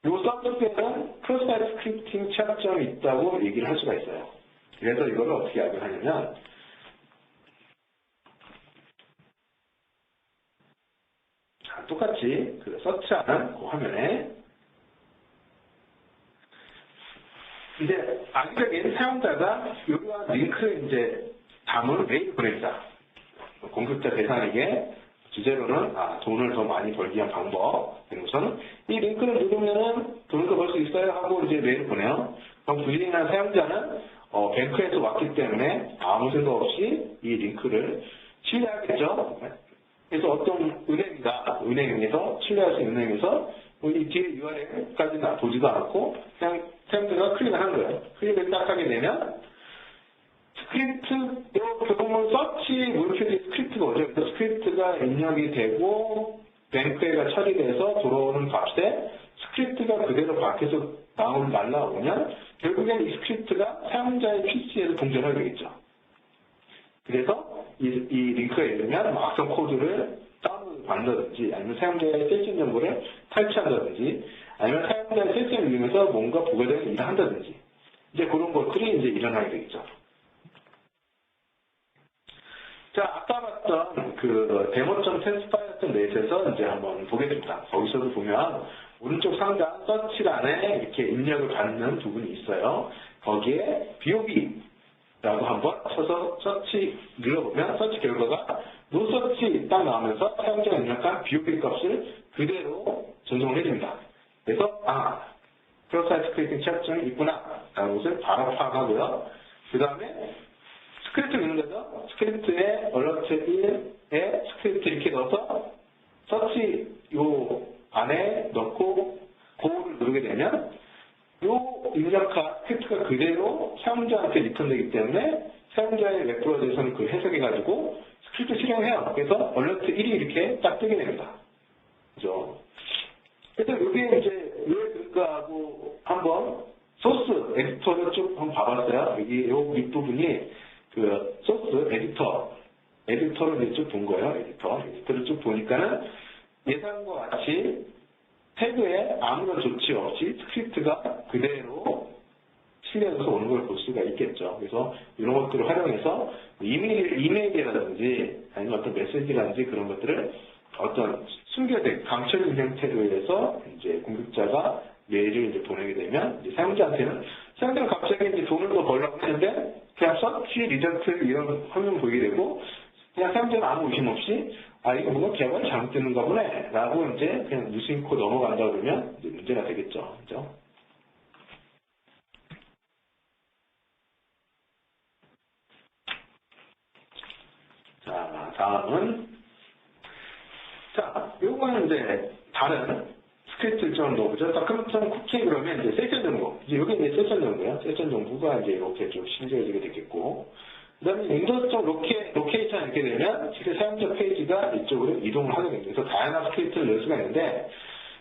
요 서비스에는 크로스 사이트 스크립팅 취약점이 있다고 얘기를 할 수가 있어요. 그래서 이걸 어떻게 약용하냐면 자, 똑같이 그 서치하는 그 화면에 이제 악의적인 사용자가 이러한 링크를 이제 담은 메일을 보냅니다. 공급자 대상에게 주제로는 돈을 더 많이 벌기 위한 방법. 우선 이 링크를 누르면은 돈을 더 벌 수 있어요 하고 이제 메일을 보내요. 그럼 불리한 사용자는 뱅크에서 왔기 때문에 아무 생각 없이 이 링크를 신뢰하겠죠. 그래서 어떤 은행에서 신뢰할 수 있는 은행에서 이 뒤에 URL까지는 보지도 않고 그냥 사용자가 클릭을 하는 거예요. 클릭을 딱 하게 되면 스크립트, 보통 서치 물표지 스크립트가 오죠. 그래서 스크립트가 입력이 되고 뱅크가 처리돼서 들어오는 값에 스크립트가 그대로 밖에서 날라오면 결국엔 이 스크립트가 사용자의 PC에서 동전하게 되겠죠. 그래서 이 링크가 있으면 악성 코드를 다운로드 받는다든지 아니면 사용자의 세션 정보를 탈취한다든지 아니면 사용자의 세션을 이용해서 뭔가 부가적인 일을 한다든지 이제 그런 것들이 이제 일어나게 되겠죠. 자, 아까 봤던 그 demo.testfile.net에서 이제 한번 보겠습니다. 거기서도 보면 오른쪽 상단 서치란에 이렇게 입력을 받는 부분이 있어요. 거기에 BOB라고 한번 쳐서 서치 눌러보면 서치 결과가 노서치 딱 나오면서 사용자가 입력한 BOB 값을 그대로 전송을 해줍니다. 그래서 크로스 사이트 스크립팅 취약점이 있구나 라는 것을 바로 파악하고요. 그 다음에 스크립트 넣는 거죠. 스크립트에 얼러트 1에 스크립트 이렇게 넣어서 서치 요 안에 넣고 고를 누르게 되면 요 입력한 스크립트가 그대로 사용자한테 리턴되기 때문에 사용자의 웹브라우저에서는 그걸 해석해가지고 스크립트 실행해요. 그래서 얼러트 1이 이렇게 딱 뜨게 됩니다. 그죠? 그래서 여기에 이제 왜 그럴까 하고 한번 소스 에디터를 쭉 한번 봐봤어요. 여기 요 윗부분이 그 소스 에디터를 쭉 본 거예요. 에디터를 쭉 보니까는 예상과 같이 태그에 아무런 조치 없이 스크립트가 그대로 실려서 오는 걸 볼 수가 있겠죠. 그래서 이런 것들을 활용해서 이메일이라든지 아니면 어떤 메시지라든지 그런 것들을 어떤 숨겨진 감춰진 형태로 해서 이제 공급자가 메일을 이제 보내게 되면 이제 사용자가 갑자기 이제 돈을 더 벌려고 했는데 그냥 서치 리전트 이런 화면 보이게 되고 그냥 사용자는 아무 의심 없이 이거 뭔가 개발이 잘못되는가 보네 라고 이제 그냥 무심코 넘어간다 그러면 이제 문제가 되겠죠. 그죠? 자, 다음은, 자, 요거는 이제 다른 스크립트를 좀 넣어보죠. 다크점 쿠키 그러면 이제 세션 정보. 이제 여기 이제 세션 정보예요. 세션 정보가 이제 이렇게 좀 신기해지게 되겠고. 그 다음에 윈도우점 로케이션 이렇게 되면 실제 사용자 페이지가 이쪽으로 이동을 하게 됩니다. 그래서 다양한 스크립트를 넣을 수가 있는데,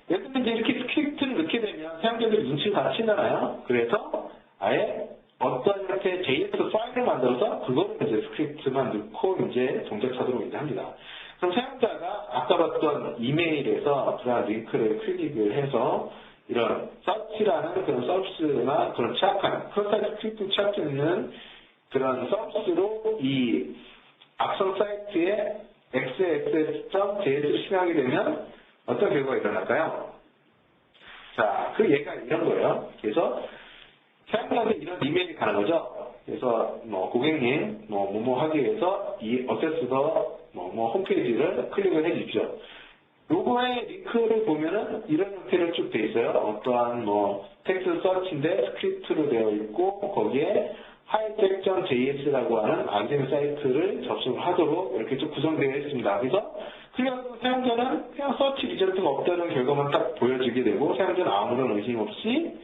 예를 들면 이제 이렇게 스크립트를 넣게 되면 사용자들이 눈치를 다 채잖아요. 그래서 아예 어떤 이렇게 JS 파일을 만들어서 그거를 이제 스크립트만 넣고 이제 동작하도록 이제 합니다. 그럼 사용자가 아까 봤던 이메일에서 그런 링크를 클릭을 해서 이런 서치라는 그런 서비스나 그런 취약한, 크로사이트 스크립트 취약해 있는 그런 서비스로 이 앞선 사이트에 xxs.js를 실행하게 되면 어떤 결과가 일어날까요? 자, 그 얘가 이런 거예요. 그래서 사용자한테 이런 이메일이 가는 거죠. 그래서 뭐 고객님 뭐뭐 하기 위해서 이 어세스더 뭐 홈페이지를 클릭을 해 주십시오. 요거의 링크를 보면은 이런 형태로 쭉 돼 있어요. 어떠한 뭐 텍스트 서치인데 스크립트로 되어 있고 거기에 hightech.js라고 하는 안전 사이트를 접속하도록 이렇게 쭉 구성되어 있습니다. 그래서 그냥 사용자는 그냥 서치 리전트가 없다는 결과만 딱 보여지게 되고 사용자는 아무런 의심 없이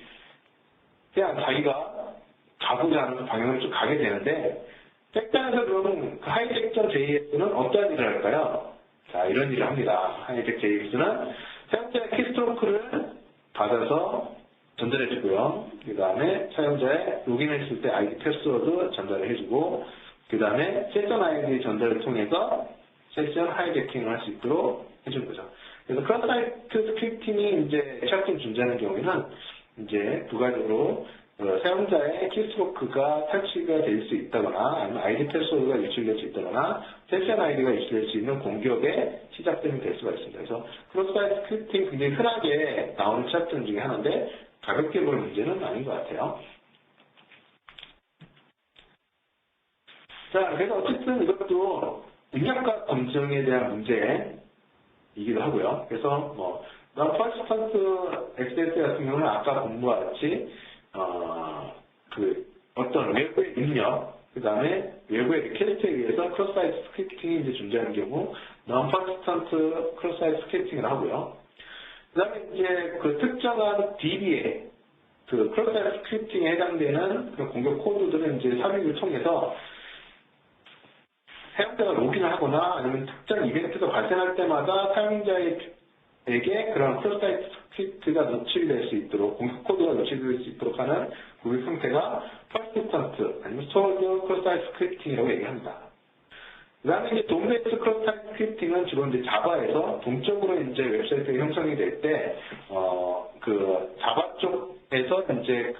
그냥 자기가 가고자 하는 방향을 쭉 가게 되는데 백단에서 그러면 그 hightech.js는 어떠한 일을 할까요? 자, 이런 일을 합니다. hightech.js는 사용자의 키스트로크를 받아서 전달해주고요. 그 다음에 사용자의 로그인했을 때 아이디 패스워드 전달을 해주고 그 다음에 세션 아이디 전달을 통해서 세션 하이제킹을 할 수 있도록 해주는 거죠. 그래서 크로사이트 스크립팅이 이제 취약점 존재하는 경우에는 이제 부가적으로 사용자의 키스트로크가 탈취가 될 수 있다거나 아니면 아이디 패스워드가 유출될 수 있다거나 세션 아이디가 유출될 수 있는 공격의 시작점이 될 수가 있습니다. 그래서 크로사이트 스크립팅 굉장히 흔하게 나오는 취약점 중에 하나인데 가볍게 볼 문제는 아닌 것 같아요. 자, 그래서 어쨌든 이것도 능력과 검증에 대한 문제이기도 하고요. 그래서 뭐 퍼시스턴트 XSS 같은 경우는 아까 본 것과 같이 그 어떤 외부의 입력, 그 다음에 외부의 리퀘스트에 의해서 크로스사이트 스크립팅이 이제 존재하는 경우 non-persistent 크로스사이트 스크립팅을 하고요. 그 다음에 이제 그 특정한 DB에 그 크로스사이트 스크립팅에 해당되는 그런 공격 코드들은 이제 삽입을 통해서 사용자가 로그인을 하거나 아니면 특정 이벤트가 발생할 때마다 사용자에게 그런 크로스사이트 스크립트가 노출될 수 있도록 공격 코드가 노출될 수 있도록 하는 공격 형태가 퍼시스턴트 아니면 스토어드 크로스사이트 스크립팅이라고 얘기합니다. 그 다음에 이제 돔베이스 크로스사이트 스크립팅은 주로 이제 자바에서 동적으로 이제 웹사이트가 형성이 될 때, 그 자바 쪽에서 이제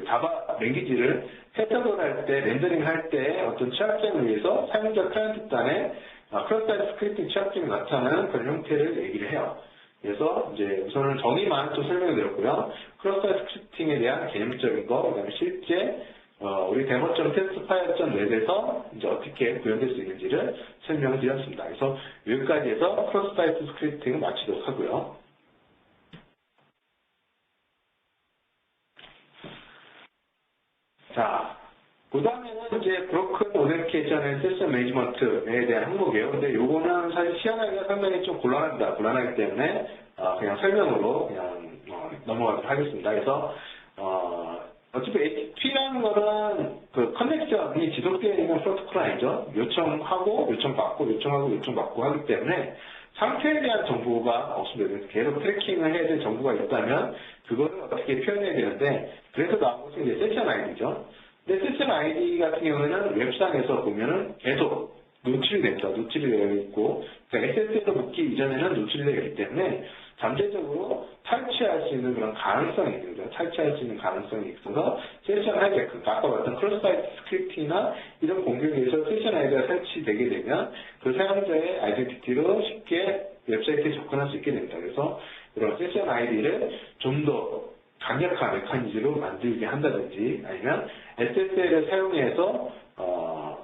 자바 랭귀지를 해석을 할 때, 렌더링 할 때 어떤 취약점을 위해서 사용자 클라이언트 단에 크로스사이트 스크립팅 취약점이 나타나는 그런 형태를 얘기를 해요. 그래서 이제 우선은 정의만 좀 설명을 드렸고요. 크로스사이트 스크립팅에 대한 개념적인 거, 그다음에 실제 우리 데모.testfire.net에서 이제 어떻게 구현될 수 있는지를 설명을 드렸습니다. 그래서 여기까지 해서 크로스사이트 스크립팅을 마치도록 하고요. 자, 그 다음에는 이제 브로큰 오덴티케이션 앤 세션 매니지먼트에 대한 항목이에요. 근데 요거는 사실 시연하기가 상당히 좀 곤란합니다. 곤란하기 때문에 그냥 설명으로 그냥 넘어가도록 하겠습니다. 그래서 어차피 HTTP라는 거는 그 커넥션이 지속되어 있는 프로토콜 아니죠. 요청하고 요청받고 요청하고 요청받고 하기 때문에 상태에 대한 정보가 없습니다. 계속 트래킹을 해야 될 정보가 있다면 그거를 어떻게 표현해야 되는데 그래서 나온 것이 이제 세션 아이디죠. 근데 세션 아이디 같은 경우에는 웹상에서 보면은 계속 노출이 됩니다. 노출이 되어 있고 그러니까 SSL로 묶기 이전에는 노출이 되어 있기 때문에 잠재적으로 탈취할 수 있는 그런 가능성이 있는 거죠. 탈취할 수 있는 가능성이 있어서 세션 하이제크, 아까 봤던 크로스사이트 스크립팅이나 이런 공격에 의해서 세션 아이디가 설치되게 되면 그 사용자의 아이덴티티로 쉽게 웹사이트에 접근할 수 있게 됩니다. 그래서 이런 세션 아이디를 좀 더 강력한 메커니즘으로 만들게 한다든지 아니면 SSL을 사용해서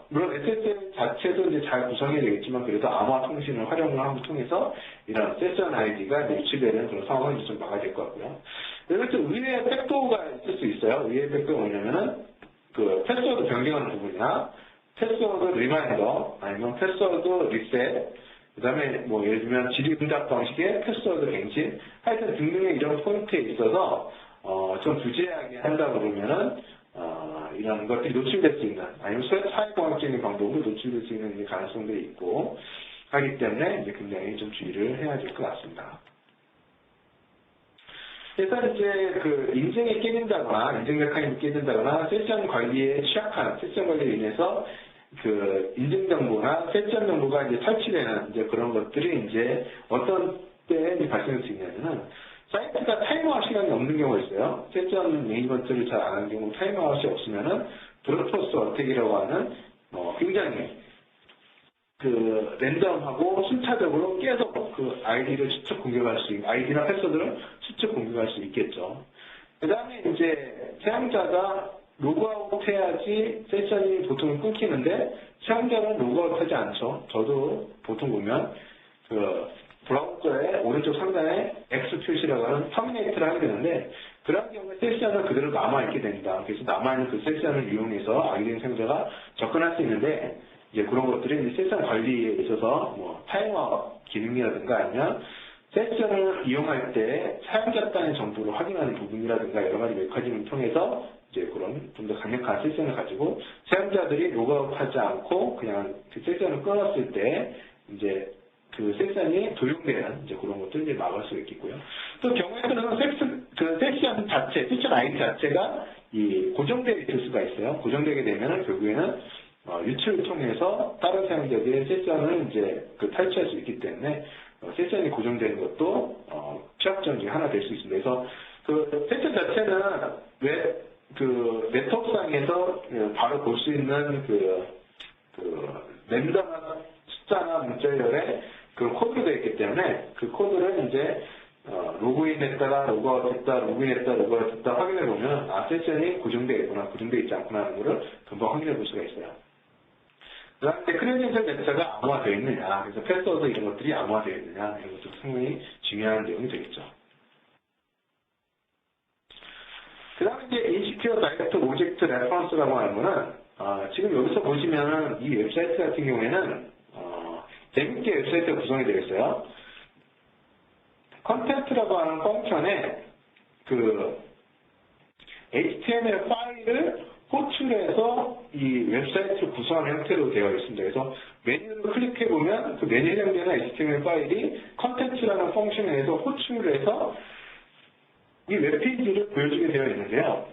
물론 SSL 자체도 이제 잘 구성이 되겠지만 그래도 암호화 통신을 활용을 통해서 이런 세션 아이디가 유출되는 그런 상황을 좀 막아야 될 것 같고요. 그리고 좀 의외의 백도어가 있을 수 있어요. 의외의 백도어가 뭐냐면은 그 패스워드 변경하는 부분이나 패스워드 리마인더, 아니면 패스워드 리셋, 그 다음에 뭐 예를 들면 질의응답 방식의 패스워드 갱신, 하여튼 등등의 이런 포인트에 있어서 좀 부재하게 한다 그러면은 이런 것들이 노출될 수 있는, 아니면 사회공학적인 방법으로 노출될 수 있는 가능성들이 있고 하기 때문에 이제 굉장히 좀 주의를 해야 될 것 같습니다. 일단 이제 그 인증이 깨진다거나, 인증 메커니즘이 깨진다거나, 세션 관리에 취약한, 세션 관리에 인해서 그 인증 정보나 세션 정보가 이제 탈취되는 이제 그런 것들이 이제 어떤 때에 이제 발생할 수 있냐면은, 사이트가 타임아웃 시간이 없는 경우가 있어요. 세션 매니지먼트를 잘 안 하는 경우 타임아웃이 없으면은 브루토스 어택이라고 하는 굉장히 그 랜덤하고 순차적으로 계속 그 아이디를 추적 공격할 수 있는, 아이디나 패스워드를 추적 공격할 수 있겠죠. 그 다음에 이제 사용자가 로그아웃 해야지 세션이 보통 끊기는데 사용자는 로그아웃 하지 않죠. 저도 보통 보면 그 브라우저의 오른쪽 상단에 X 표시라고 하는 터미네이트를 하게 되는데 그런 경우에 세션은 그대로 남아있게 됩니다. 그래서 남아있는 그 세션을 이용해서 악의적인 사용자가 접근할 수 있는데 이제 그런 것들이 이제 세션 관리에 있어서 뭐 타임아웃 기능이라든가 아니면 세션을 이용할 때 사용자 간의 정보를 확인하는 부분이라든가 여러 가지 메커니즘을 통해서 이제 그런 좀 더 강력한 세션을 가지고 사용자들이 로그아웃하지 않고 그냥 그 세션을 끊었을 때 이제 그 세션이 도용되는 이제 그런 것들을 이제 막을 수 있겠고요. 또 경우에 따라서는 그 세션 자체, 세션 아이디 자체가 이 고정되어 있을 수가 있어요. 고정되게 되면은 결국에는 유출을 통해서 다른 사용자들의 세션을 이제 그 탈취할 수 있기 때문에 세션이 고정되는 것도 취약점 중에 하나 될 수 있습니다. 그래서 그 세션 자체는 그 네트워크상에서 바로 볼 수 있는 그 랜덤한 숫자나 문자열의 그 코드로 되어 있기 때문에 그 코드를 이제 로그인했다가 로그아웃했다, 로그인했다, 로그아웃했다 확인해 보면 세션이 고정되어 있구나, 고정되어 있지 않구나 하는 것을 금방 확인해 볼 수가 있어요. 그 다음에 크레덴셜 멘트가 암호화되어 있느냐, 그래서 패스워드 이런 것들이 암호화되어 있느냐, 이런 것도 상당히 중요한 내용이 되겠죠. 그 다음에 이제 인시큐어 다이렉트 오브젝트 레퍼런스라고 하는 거는 지금 여기서 보시면 이 웹사이트 같은 경우에는 재밌게 웹사이트가 구성이 되어 있어요. 컨텐트라고 하는 펑션에 그 HTML 파일을 호출해서 이 웹사이트를 구성하는 형태로 되어 있습니다. 그래서 메뉴를 클릭해보면 그 메뉴에 해당되는 HTML 파일이 컨텐츠라는 펑션에 의해서 호출을 해서 이 웹페이지를 보여주게 되어 있는데요.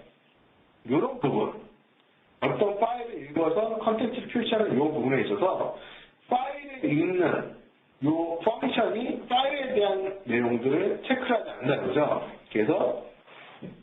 이런 부분, 어떤 파일을 읽어서 컨텐츠를 표시하는 이 부분에 있어서 파일을 읽는 이 펑션이 파일에 대한 내용들을 체크하지 않는다는 거죠. 그래서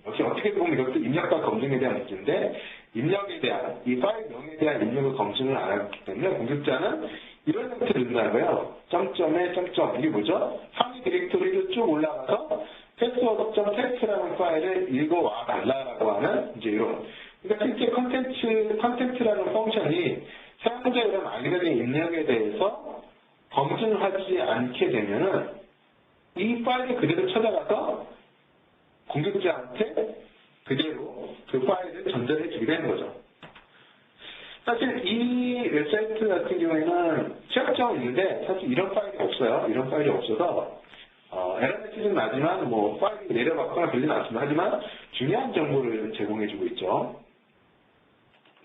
역시 어떻게 보면 이것도 입력과 검증에 대한 문제인데 입력에 대한, 이 파일명에 대한 입력을 검증을 안 하기 때문에 공격자는 이런 형태를 넣는다는 거예요. 점점에 점점, 이게 뭐죠? 상위 디렉토리로 쭉 올라가서 패스워드.txt라는 파일을 읽어와 달라고 하는 이제 이런. 그러니까 실제 컨텐츠라는 펑션이 사용자 이런 알고리즘의 입력에 대해서 검증을 하지 않게 되면은 이 파일을 그대로 찾아가서 공격자한테 그대로 그 파일을 전달해 주게 되는 거죠. 사실 이 웹사이트 같은 경우에는 취약점은 있는데 사실 이런 파일이 없어요. 이런 파일이 없어서 에러 메시지는 나지만 뭐 파일이 내려받거나 그러진 않습니다. 하지만 중요한 정보를 제공해주고 있죠.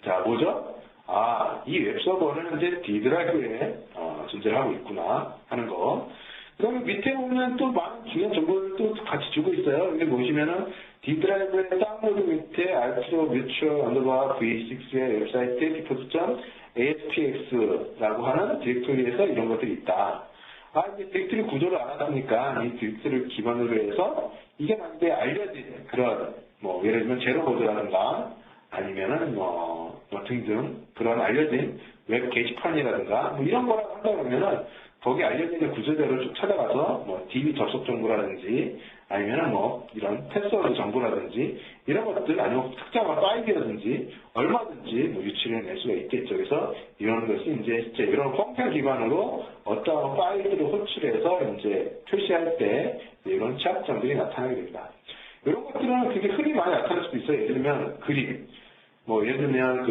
자, 뭐죠? 이 웹서버는 이제 D 드라이브에 존재를 하고 있구나 하는 거. 그러면 밑에 보면 또 많은 중요한 정보를 또 같이 주고 있어요. 여기 보시면은 D 드라이브의 다운로드 밑에 알트로 뮤추얼 언더바 V6의 웹사이트 디포트.aspx라고 하는 디렉토리에서 이런 것들이 있다. 이제 디렉토리 구조를 알았으니까 이 디렉토리를 기반으로 해서 이게 만약에 알려진 그런 뭐 예를 들면 제로코드라든가 아니면은 뭐 등등 그런 알려진 웹 게시판이라든가 뭐 이런 거라고 한다 그러면은 거기 알려진 구조대로 쭉 찾아가서 뭐 DB 접속 정보라든지 아니면은 뭐 이런 패스워드 정보라든지 이런 것들 아니면 특정한 파일이라든지 얼마든지 뭐 유출해 낼 수가 있겠죠. 그래서 이런 것이 이제 실제 이런 펑션 기반으로 어떤 파일들을 호출해서 이제 표시할 때 이런 취약점들이 나타나게 됩니다. 이런 것들은 굉장히 흔히 많이 나타날 수도 있어요. 예를 들면 그림, 뭐 예를 들면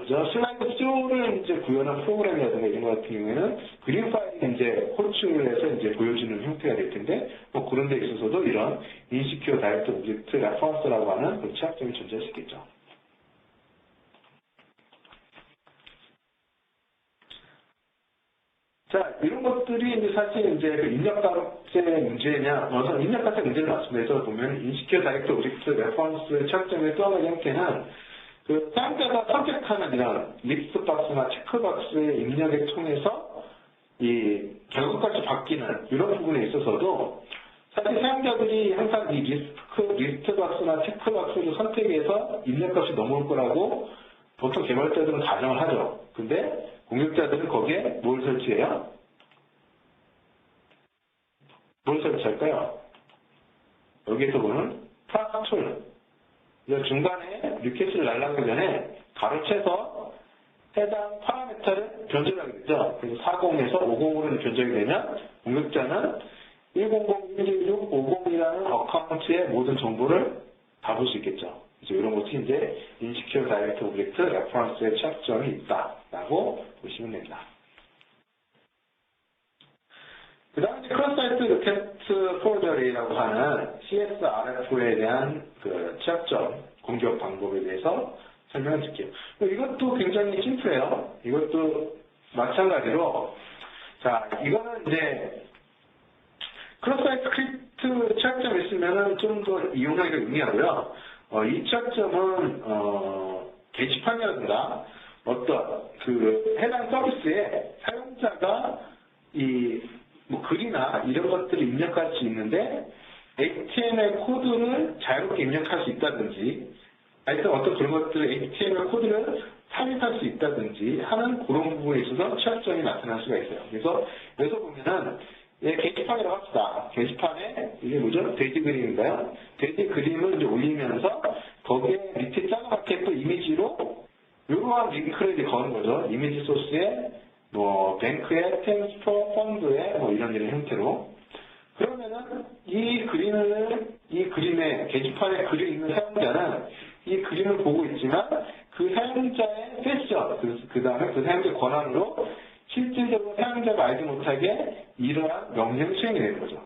그죠? 슬라이드 쇼를 이제 구현한 프로그램이라든가 이런 것 같은 경우에는 그림 파일이 이제 호출을 해서 이제 보여주는 형태가 될 텐데, 뭐 그런 데 있어서도 이런 인시큐어 다이렉트 오브젝트 레퍼런스라고 하는 그 취약점이 존재할 수 있겠죠. 자, 이런 것들이 이제 사실 이제 그 입력값의 문제냐, 입력값의 문제를 말씀드려서 보면 인시큐어 다이렉트 오브젝트 레퍼런스의 취약점의 또 하나의 형태는 그 사용자가 선택하는 이런 립스 박스나 체크 박스의 입력을 통해서 이 결과값이 바뀌는 이런 부분에 있어서도 사실 사용자들이 항상 이 리스트 박스나 체크 박스를 선택해서 입력값이 넘어올 거라고 보통 개발자들은 가정을 하죠. 근데 공격자들은 거기에 뭘 설치해요? 뭘 설치할까요? 여기에서 보는 프락툴. 중간에 리퀘스트를 날라가기 전에 가로채서 해당 파라미터를 변조하게 되죠. 그래서 40에서 50으로 변조하게 되면 공격자는 100, 116, 50이라는 어카운트의 모든 정보를 다 볼 수 있겠죠. 그래서 이런 것이 이제 인시큐어 다이렉트 오브젝트 레퍼런스의 취약점이 있다라고 보시면 됩니다. 그 다음에 크로스-사이트 리퀘스트 포저리라고 하는 CSRF에 대한 그 취약점, 공격 방법에 대해서 설명을 드릴게요. 이것도 굉장히 심플해요. 이것도 마찬가지로, 자, 이거는 이제 크로스-사이트 스크립트 취약점이 있으면 좀 더 이용하기가 용이하고요. 이 취약점은, 게시판이라든가 어떤 그 해당 서비스에 사용자가 뭐 글이나 이런 것들을 입력할 수 있는데 HTML 코드를 자유롭게 입력할 수 있다든지 하여튼 어떤 그런 것들을 HTML 코드를 삽입할 수 있다든지 하는 그런 부분에 있어서 취약점이 나타날 수가 있어요. 그래서 여기서 보면은 게시판이라고 합시다. 게시판에 이게 뭐죠? 돼지 그림인가요? 돼지 그림을 이제 올리면서 거기에 밑에 자그맣게 또 이미지로 이러한 링크를 이제 거는 거죠. 이미지 소스에 뭐 뱅크의 트랜스퍼 펀드의 뭐 이런 형태로 그러면은 이 그림의 게시판에 글이 있는 사용자는 이 그림을 보고 있지만 그 사용자의 세션 그 다음에 그 사용자의 권한으로 실질적으로 사용자가 알지 못하게 이러한 명령이 수행이 되는 거죠.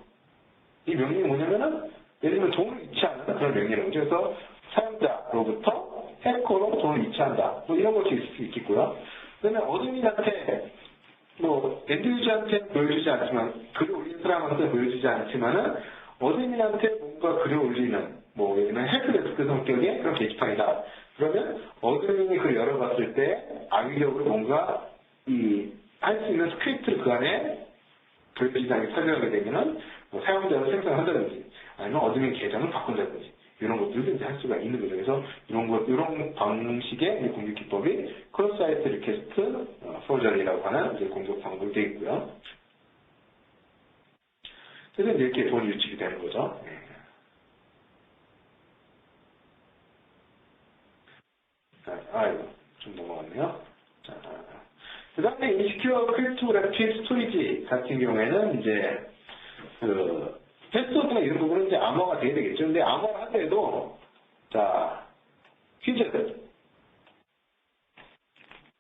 이 명령이 뭐냐면은 예를 들면 돈을 이체하는 그런 명령이죠. 그래서 사용자로부터 해커로 돈을 이체한다. 뭐 이런 것도 있을 수 있겠고요. 그러면 어드민한테 뭐 엔드유저한테 보여주지 않지만 글을 올리는 사람한테 보여주지 않지만은 어드민한테 뭔가 글을 올리는 뭐 예를 들면 헬프데스크 성격의 그런 게시판이다. 그러면 어드민이 글을 열어봤을 때 악의적으로 뭔가 할 수 있는 스크립트를 그 안에 보여주지 않게 설정하게 되면은 뭐 사용자를 생성한다든지 아니면 어드민 계정을 바꾼다든지 이런 것들도 이제 할 수가 있는 거죠. 그래서 이런 방식의 공격 기법이 크로스-사이트 리퀘스트 포저리라고 하는 이제 공격 방법이 되어 있고요. 그래서 이렇게 돈이 유출이 되는 거죠. 아이고, 좀 넘어갔네요. 자, 그 다음에 인시큐어 크립토그래픽 스토리지 같은 경우에는 이제 패스워드나 이런 부분은 이제 암호화가 돼야 되겠죠. 근데 암호화를 하더라도, 자, 퀴즈.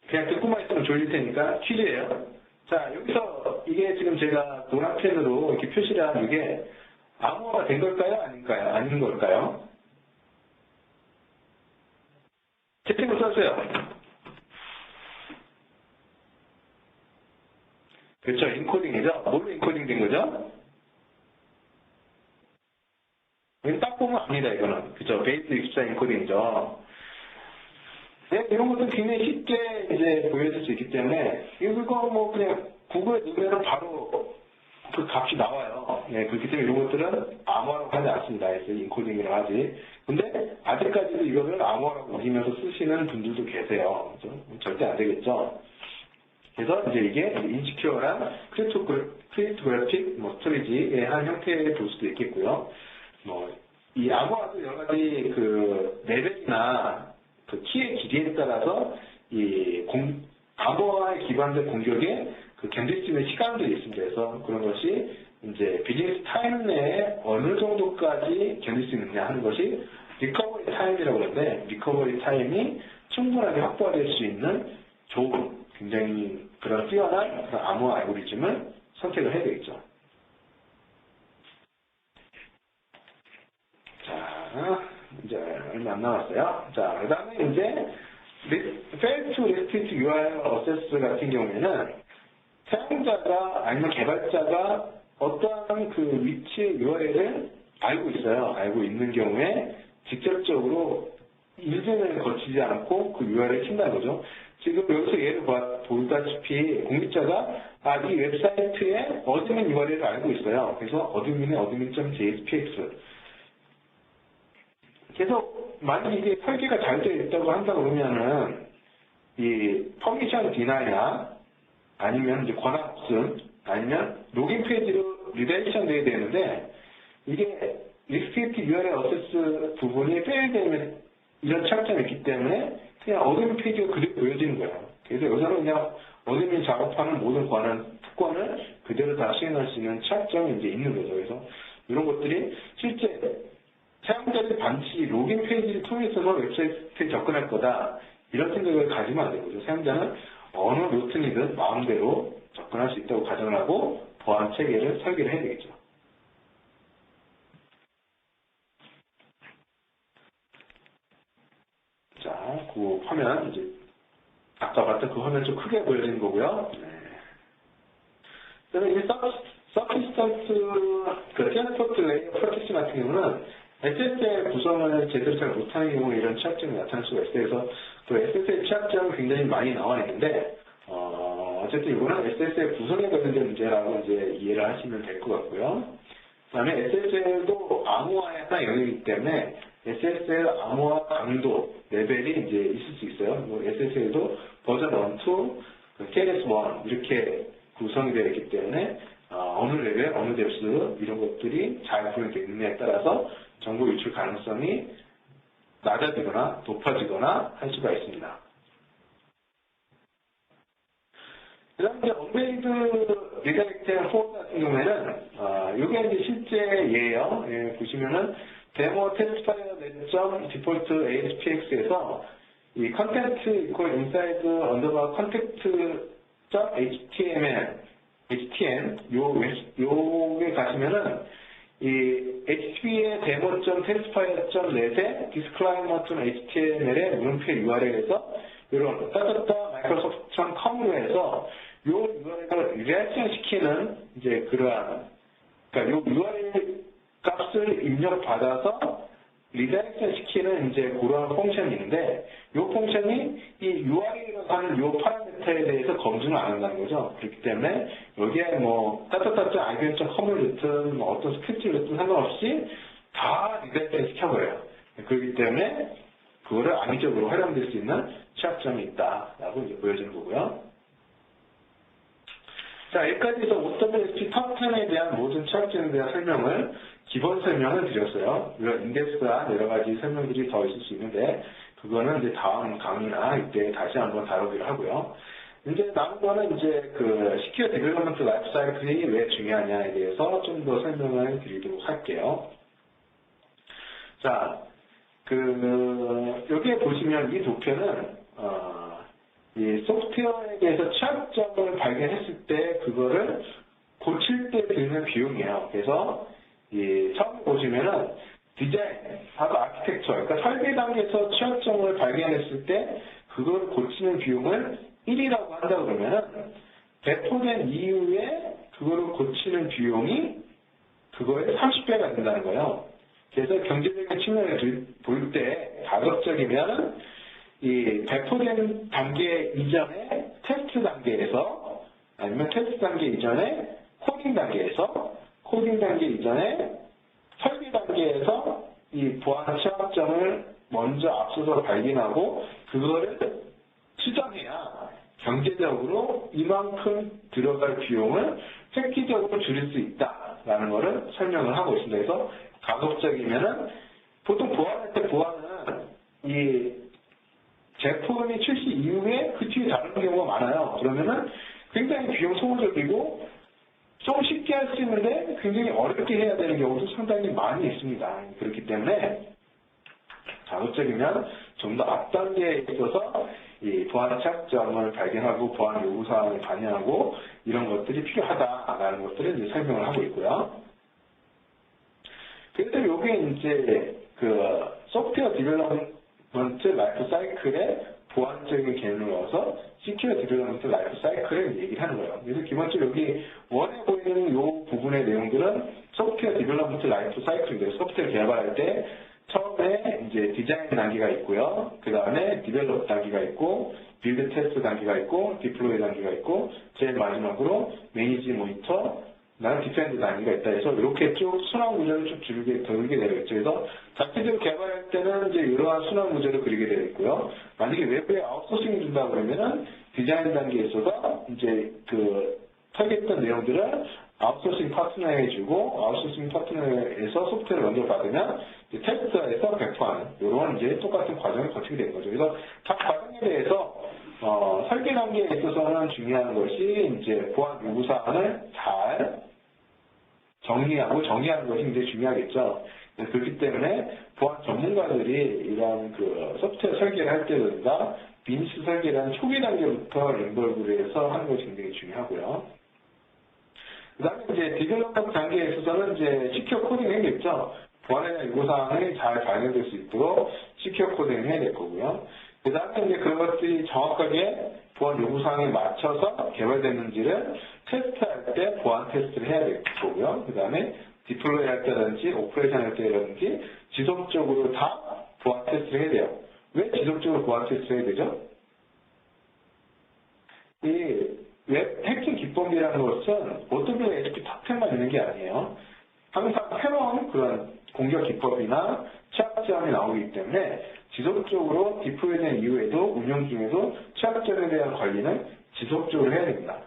그냥 듣고만 있으면 졸릴 테니까 퀴즈예요. 자, 여기서 이게 지금 제가 노란 펜으로 이렇게 표시를 한 이게 암호화가 된 걸까요? 아닌 걸까요? 채팅을 써주세요. 그렇죠. 인코딩이죠. 뭘로 인코딩 된 거죠? 딱 보면 압니다, 이거는. 그죠? 베이스 64 인코딩이죠. 네, 이런 것도 굉장히 쉽게 이제 보여줄 수 있기 때문에, 이거 뭐 그냥 구글에 넣으면 바로 그 값이 나와요. 네, 그렇기 때문에 이런 것들은 암호화라고 하지 않습니다. 그래서 인코딩이라고 하지. 근데 아직까지도 이거를 암호화라고 우기면서 쓰시는 분들도 계세요. 그죠? 절대 안 되겠죠. 그래서 이제 이게 인시큐어란 크립토그래픽 스토리지의 한 형태를 볼 수도 있겠고요. 이 암호화도 여러 가지 그 레벨이나 그 키의 길이에 따라서 암호화에 기반된 공격에 그 견딜 수 있는 시간들이 있습니다. 그래서 그런 것이 이제 비즈니스 타임 내에 어느 정도까지 견딜 수 있느냐 하는 것이 리커버리 타임이라고 하는데 리커버리 타임이 충분하게 확보될 수 있는 좋은, 굉장히 그런 뛰어난 그런 암호화 알고리즘을 선택을 해야 되겠죠. 자, 이제 얼마 안 남았어요. 자, 그 다음에 이제 fail to restrict URL access 같은 경우에는 사용자가 아니면 개발자가 어떠한 그 위치의 URL을 알고 있어요. 알고 있는 경우에 직접적으로 인증을 거치지 않고 그 URL을 킨다는 거죠. 지금 여기서 예를 보다시피 공급자가 이 웹사이트의 어드민 URL을 알고 있어요. 그래서 어드민의 어드민.jspx. 그래서 만약 이게 설계가 잘 되어 있다고 한다 그러면은 이 퍼미션 디나이나 아니면 이제 권한 없음 아니면 로깅 페이지로 리다이렉션 돼야 되는데 이게 리스트리트 URL 어세스 부분이 페일되면 이런 차이점이 있기 때문에 그냥 어드민 페이지가 그대로 보여지는 거예요. 그래서 여기서는 그냥 어드민 작업하는 모든 특권을 그대로 다 수행할 수 있는 차이점이 이제 있는 거죠. 그래서 이런 것들이 실제 사용자들이 반드시 로깅 페이지를 통해서 웹사이트에 접근할 거다. 이런 생각을 가지면 안 되는 거죠. 사용자는 어느 루트이든 마음대로 접근할 수 있다고 가정을 하고 보안 체계를 설계를 해야 되겠죠. 자, 그 화면 이제 아까 봤던 그 화면 좀 크게 보여지는 거고요. 네. 그다음에 이제 서피스턴트 그 트랜스포트 레이어 프로텍션 같은 경우는 SSL 구성을 제대로 잘 못하는 경우에 이런 취약점이 나타날 수가 있어요. 그래서 그 SSL 취약점이 굉장히 많이 나와 있는데 어쨌든 이거는 SSL 구성에 관련된 문제라고 이제 이해를 하시면 될 것 같고요. 그 다음에 SSL도 암호화의 하나 영역이기 때문에 SSL 암호화 강도 레벨이 이제 있을 수 있어요. 뭐 SSL도 버전 1, 2, TLS1 이렇게 구성이 되어 있기 때문에 어느 레벨, 어느 뎁스 이런 것들이 잘 구현되어 있느냐에 따라서 정보 유출 가능성이 낮아지거나 높아지거나 할 수가 있습니다. 그 다음에 이제 언베이드 리다이렉트 포드 같은 경우에는 이게 이제 실제 예예요. 예, 보시면은 데모 테스트파이어 넷점 디폴트 ASPX에서 이 컨텐트 이퀄 인사이드 언더바 컨택트 HTML 요게 가시면은 이 HTTP의 demo.testfire.net의 disclaimer.html의 물음표 URL에서 이런 microsoft.com으로 해서 요 URL을 리액션 시키는 이제 그러한 그러니까 요 URL 값을 입력받아서 리다이렉션 시키는 이제 그러한 펑션이 있는데 이 펑션이 이 URL이라고 하는 이 파라미터에 대해서 검증을 안 한다는 거죠. 그렇기 때문에 여기에 뭐 IBM.com을 넣든 뭐 어떤 스크립트를 넣든 상관없이 다 리다이렉션 시켜버려요. 그렇기 때문에 그거를 악의적으로 활용될 수 있는 취약점이 있다라고 이제 보여지는 거고요. 자, 여기까지 해서 OWSP 탑10에 대한 모든 취약점에 대한 설명을 기본 설명을 드렸어요. 이런 인덱스와 여러 가지 설명들이 더 있을 수 있는데 그거는 이제 다음 강의나 이때 다시 한번 다루기로 하고요. 이제 남은 거는 이제 그 시큐어 데벨롭먼트 라이프 사이클이 왜 중요하냐에 대해서 좀 더 설명을 드리도록 할게요. 자, 여기에 보시면 이 도표는 이 소프트웨어에 대해서 취약점을 발견했을 때 그거를 고칠 때 드는 비용이에요. 그래서 처음 보시면은 디자인하고 아키텍처, 그러니까 설계 단계에서 취약점을 발견했을 때 그걸 고치는 비용을 1이라고 한다 그러면은 배포된 이후에 그거를 고치는 비용이 그거의 30배가 된다는 거예요. 그래서 경제적인 측면을 볼 때 가급적이면 이 배포된 단계 이전에 테스트 단계에서 아니면 테스트 단계 이전에 코딩 단계에서 코딩 단계 이전에 설계 단계에서 이 보안 취약점을 먼저 앞서서 발견하고 그거를 수정해야 경제적으로 이만큼 들어갈 비용을 획기적으로 줄일 수 있다라는 것을 설명을 하고 있습니다. 그래서 가급적이면은 보통 보안할 때 보안은 이 제품이 출시 이후에 그 뒤에 다른 경우가 많아요. 그러면은 굉장히 비용 소모적이고 좀 쉽게 할 수 있는데 굉장히 어렵게 해야 되는 경우도 상당히 많이 있습니다. 그렇기 때문에 가급적이면 좀 더 앞단계에 있어서 이 보안 취약점을 발견하고 보안 요구사항을 반영하고 이런 것들이 필요하다라는 것들을 이제 설명을 하고 있고요. 그래서 이게 이제 그 소프트웨어 디벨롭먼트 라이프 사이클의 보안적인 개념을 넣어서 시큐어 디벨롭먼트 라이프 사이클을 얘기를 하는 거예요. 그래서 기본적으로 여기 원해 보이는 이 부분의 내용들은 소프트웨어 디벨롭먼트 라이프 사이클인데요. 소프트웨어 개발할 때 처음에 이제 디자인 단계가 있고요. 그 다음에 디벨롭 단계가 있고, 빌드 테스트 단계가 있고, 디플로이 단계가 있고, 제일 마지막으로 매니지 모니터, 나는 디펜드 단계가 있다 해서 이렇게 쭉 순환 구조를 쭉 돌게 되어 있죠. 그래서 자체적으로 개발할 때는 이제 이러한 순환 구조를 그리게 되어 있고요. 만약에 외부에 아웃소싱을 준다 그러면은 디자인 단계에 있어서 이제 그 설계했던 내용들을 아웃소싱 파트너에 주고 아웃소싱 파트너에서 소프트웨어를 먼저 받으면 테스트에서 배포하는 이런 이제 똑같은 과정을 거치게 되는 거죠. 그래서 각 과정에 대해서 설계 단계에 있어서는 중요한 것이 이제 보안 요구사항을 잘 정리하는 것이 굉장히 중요하겠죠. 그렇기 때문에 보안 전문가들이 이런 그 소프트웨어 설계를 할 때든가 비즈니스 설계라는 초기 단계부터 인볼브를 해서 하는 것이 굉장히 중요하고요. 그 다음에 이제 디벨롭먼트 단계에 있어서는 이제 시큐어 코딩을 해야겠죠. 보안에 대한 요구사항이 잘 발견될 수 있도록 시큐어 코딩을 해야 될 거고요. 그 다음에 이제 그런 것들이 정확하게 보안 요구사항에 맞춰서 개발됐는지를 테스트할 때 보안 테스트를 해야 될 거고요. 그 다음에 디플로이 할 때라든지 오퍼레이션 할 때라든지 지속적으로 다 보안 테스트를 해야 돼요. 왜 지속적으로 보안 테스트를 해야 되죠? 이 웹 해킹 기법이라는 것은 어떻게 HP 탑10만 있는 게 아니에요. 항상 새로운 그런 공격 기법이나 취약점이 나오기 때문에 지속적으로 디플로이된 이후에도 운영 중에도 취약점에 대한 관리는 지속적으로 해야 됩니다.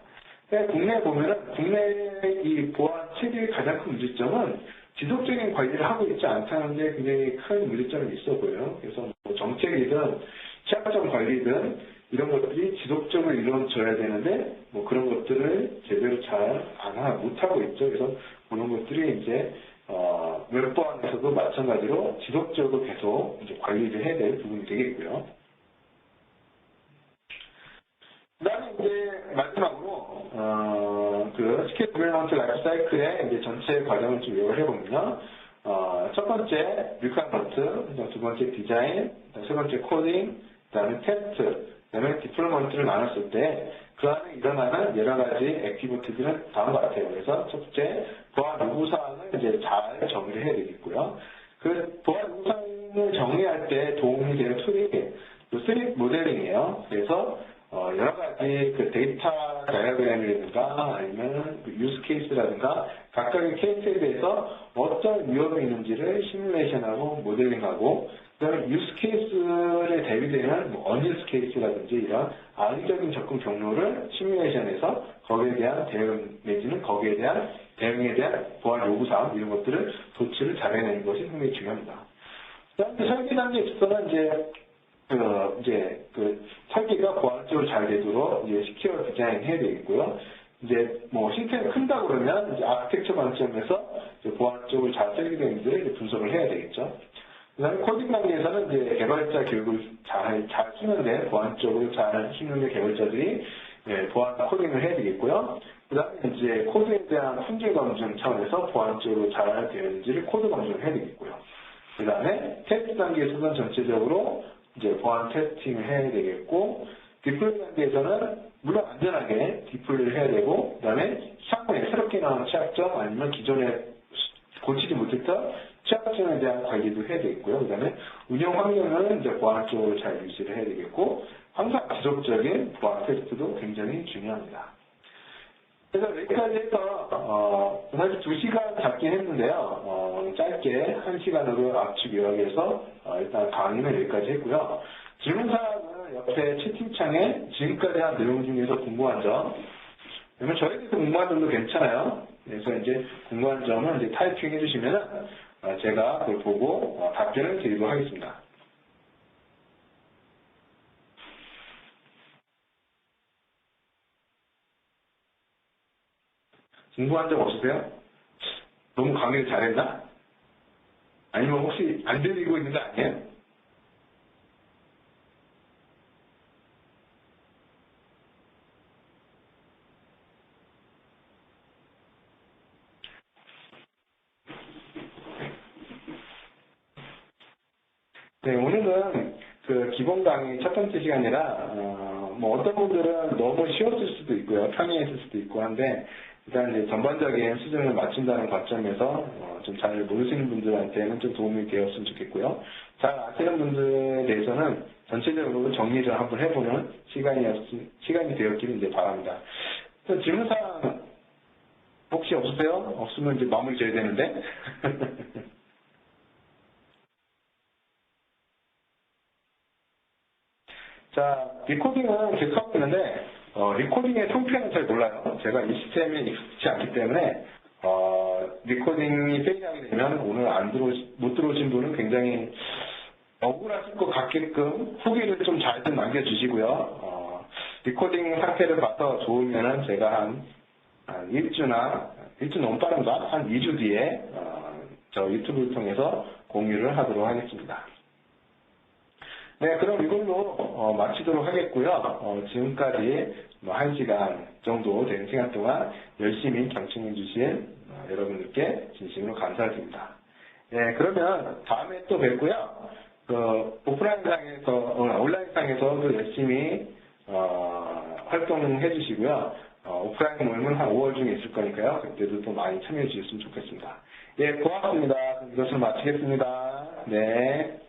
국내에 보면은 국내 이 보안 체계의 가장 큰 문제점은 지속적인 관리를 하고 있지 않다는 게 굉장히 큰 문제점이 있어 보여요. 그래서 뭐 정책이든 취약점 관리든 이런 것들이 지속적으로 이루어져야 되는데 뭐 그런 것들을 제대로 잘 못하고 있죠. 그래서 그런 것들이 이제 웹보안에서도 마찬가지로 지속적으로 계속 이제 관리를 해야 될 부분이 되겠고요. 그 다음에 이제 마지막으로 그 스킬 디벨롭먼트 라이프 사이클의 이제 전체 과정을 좀 요약을 해보면요. 첫 번째 리퀘어먼트, 두 번째 디자인, 세 번째 코딩, 그 다음에 테스트, 그 다음에 디플로먼트를 나눴을 때 그 안에 일어나는 여러 가지 액티비티들은 다음과 같아요. 그래서 첫 번째 보안 요구사항을 이제 잘 정리를 해야 되겠고요. 그 보안 요구사항을 정리할 때 도움이 되는 툴이 스트릿 모델링이에요. 그래서 여러 가지 그 데이터 다이어그램이라든가 아니면 유스 케이스라든가 각각의 케이스에 대해서 어떤 위험이 있는지를 시뮬레이션하고 모델링하고 그다음에 유스 케이스에 대비되는 언유스 케이스라든지 이런 악의적인 접근 경로를 시뮬레이션해서 거기에 대한 대응 내지는 거기에 대한 대응에 대한 보안 요구사항 이런 것들을 도출을 잘 해내는 것이 굉장히 중요합니다. 그다음에 설계 단계에 있어서는 이제 설계가 보안적으로 잘 되도록 이제 시큐어 디자인 해야 되겠고요. 이제 뭐 시스템이 큰다 그러면 이제 아키텍처 관점에서 보안 쪽을 잘 설계되는지를 분석을 해야 되겠죠. 그다음에 코딩 단계에서는 이제 개발자 교육을 잘 수면된 보안 쪽으로 잘 수면된 개발자들이 보안 코딩을 해야 되겠고요. 그다음에 이제 코드에 대한 품질 검증 차원에서 보안 쪽으로 잘 되는지를 코드 검증을 해야 되겠고요. 그다음에 테스트 단계에서는 전체적으로 이제 보안 테스팅을 해야 되겠고, 디플로이 단계에서는 물론 안전하게 디플로이를 해야 되고, 그 다음에 향후에 새롭게 나온 취약점 아니면 기존에 고치지 못했던 취약점에 대한 관리도 해야 되겠고요. 그 다음에 운영 환경을 이제 보안 쪽으로 잘 유지를 해야 되겠고, 항상 지속적인 보안 테스트도 굉장히 중요합니다. 그래서 여기까지 해서 사실 2시간 잡긴 했는데요. 짧게 1시간으로 압축 요약해서 일단 강의는 여기까지 했고요. 질문사항은 옆에 채팅창에 지금까지 한 내용 중에서 궁금한 점, 그러면 저에 대해서 궁금한 점도 괜찮아요. 그래서 이제 궁금한 점은 이제 타이핑 해주시면 제가 그걸 보고 답변을 드리도록 하겠습니다. 궁금한 점 없으세요? 너무 강의를 잘했나? 아니면 혹시 안 들리고 있는 거 아니에요? 네, 오늘은 그 기본 강의 첫 번째 시간이라, 뭐 어떤 분들은 너무 쉬웠을 수도 있고요. 편의했을 수도 있고 한데, 일단 이제 전반적인 수준을 맞춘다는 관점에서 좀 잘 모르시는 분들한테는 좀 도움이 되었으면 좋겠고요. 잘 아시는 분들에 대해서는 전체적으로 정리를 한번 해보는 시간이 되었기를 이제 바랍니다. 질문사항 혹시 없으세요? 없으면 이제 마무리 지어야 되는데. 자, 리코딩은 계속하고 있는데, 리코딩의 통편은 잘 몰라요. 제가 이 시스템에 익숙치 않기 때문에, 리코딩이 페일하게 되면 오늘 못 들어오신 분은 굉장히 억울하실 것 같게끔 후기를 좀 잘 좀 남겨주시고요. 리코딩 상태를 봐서 좋으면은 제가 한 일주 너무 빠른가? 한 2주 뒤에, 저 유튜브를 통해서 공유를 하도록 하겠습니다. 네, 그럼 이걸로 마치도록 하겠고요. 지금까지 1시간 정도 되는 시간 동안 열심히 경청해 주신 여러분들께 진심으로 감사드립니다. 네, 그러면 다음에 또 뵙고요. 온라인상에서도 열심히 활동해 주시고요. 오프라인 모임은 한 5월 중에 있을 거니까요. 그때도 또 많이 참여해 주셨으면 좋겠습니다. 예, 고맙습니다. 이것을 마치겠습니다. 네.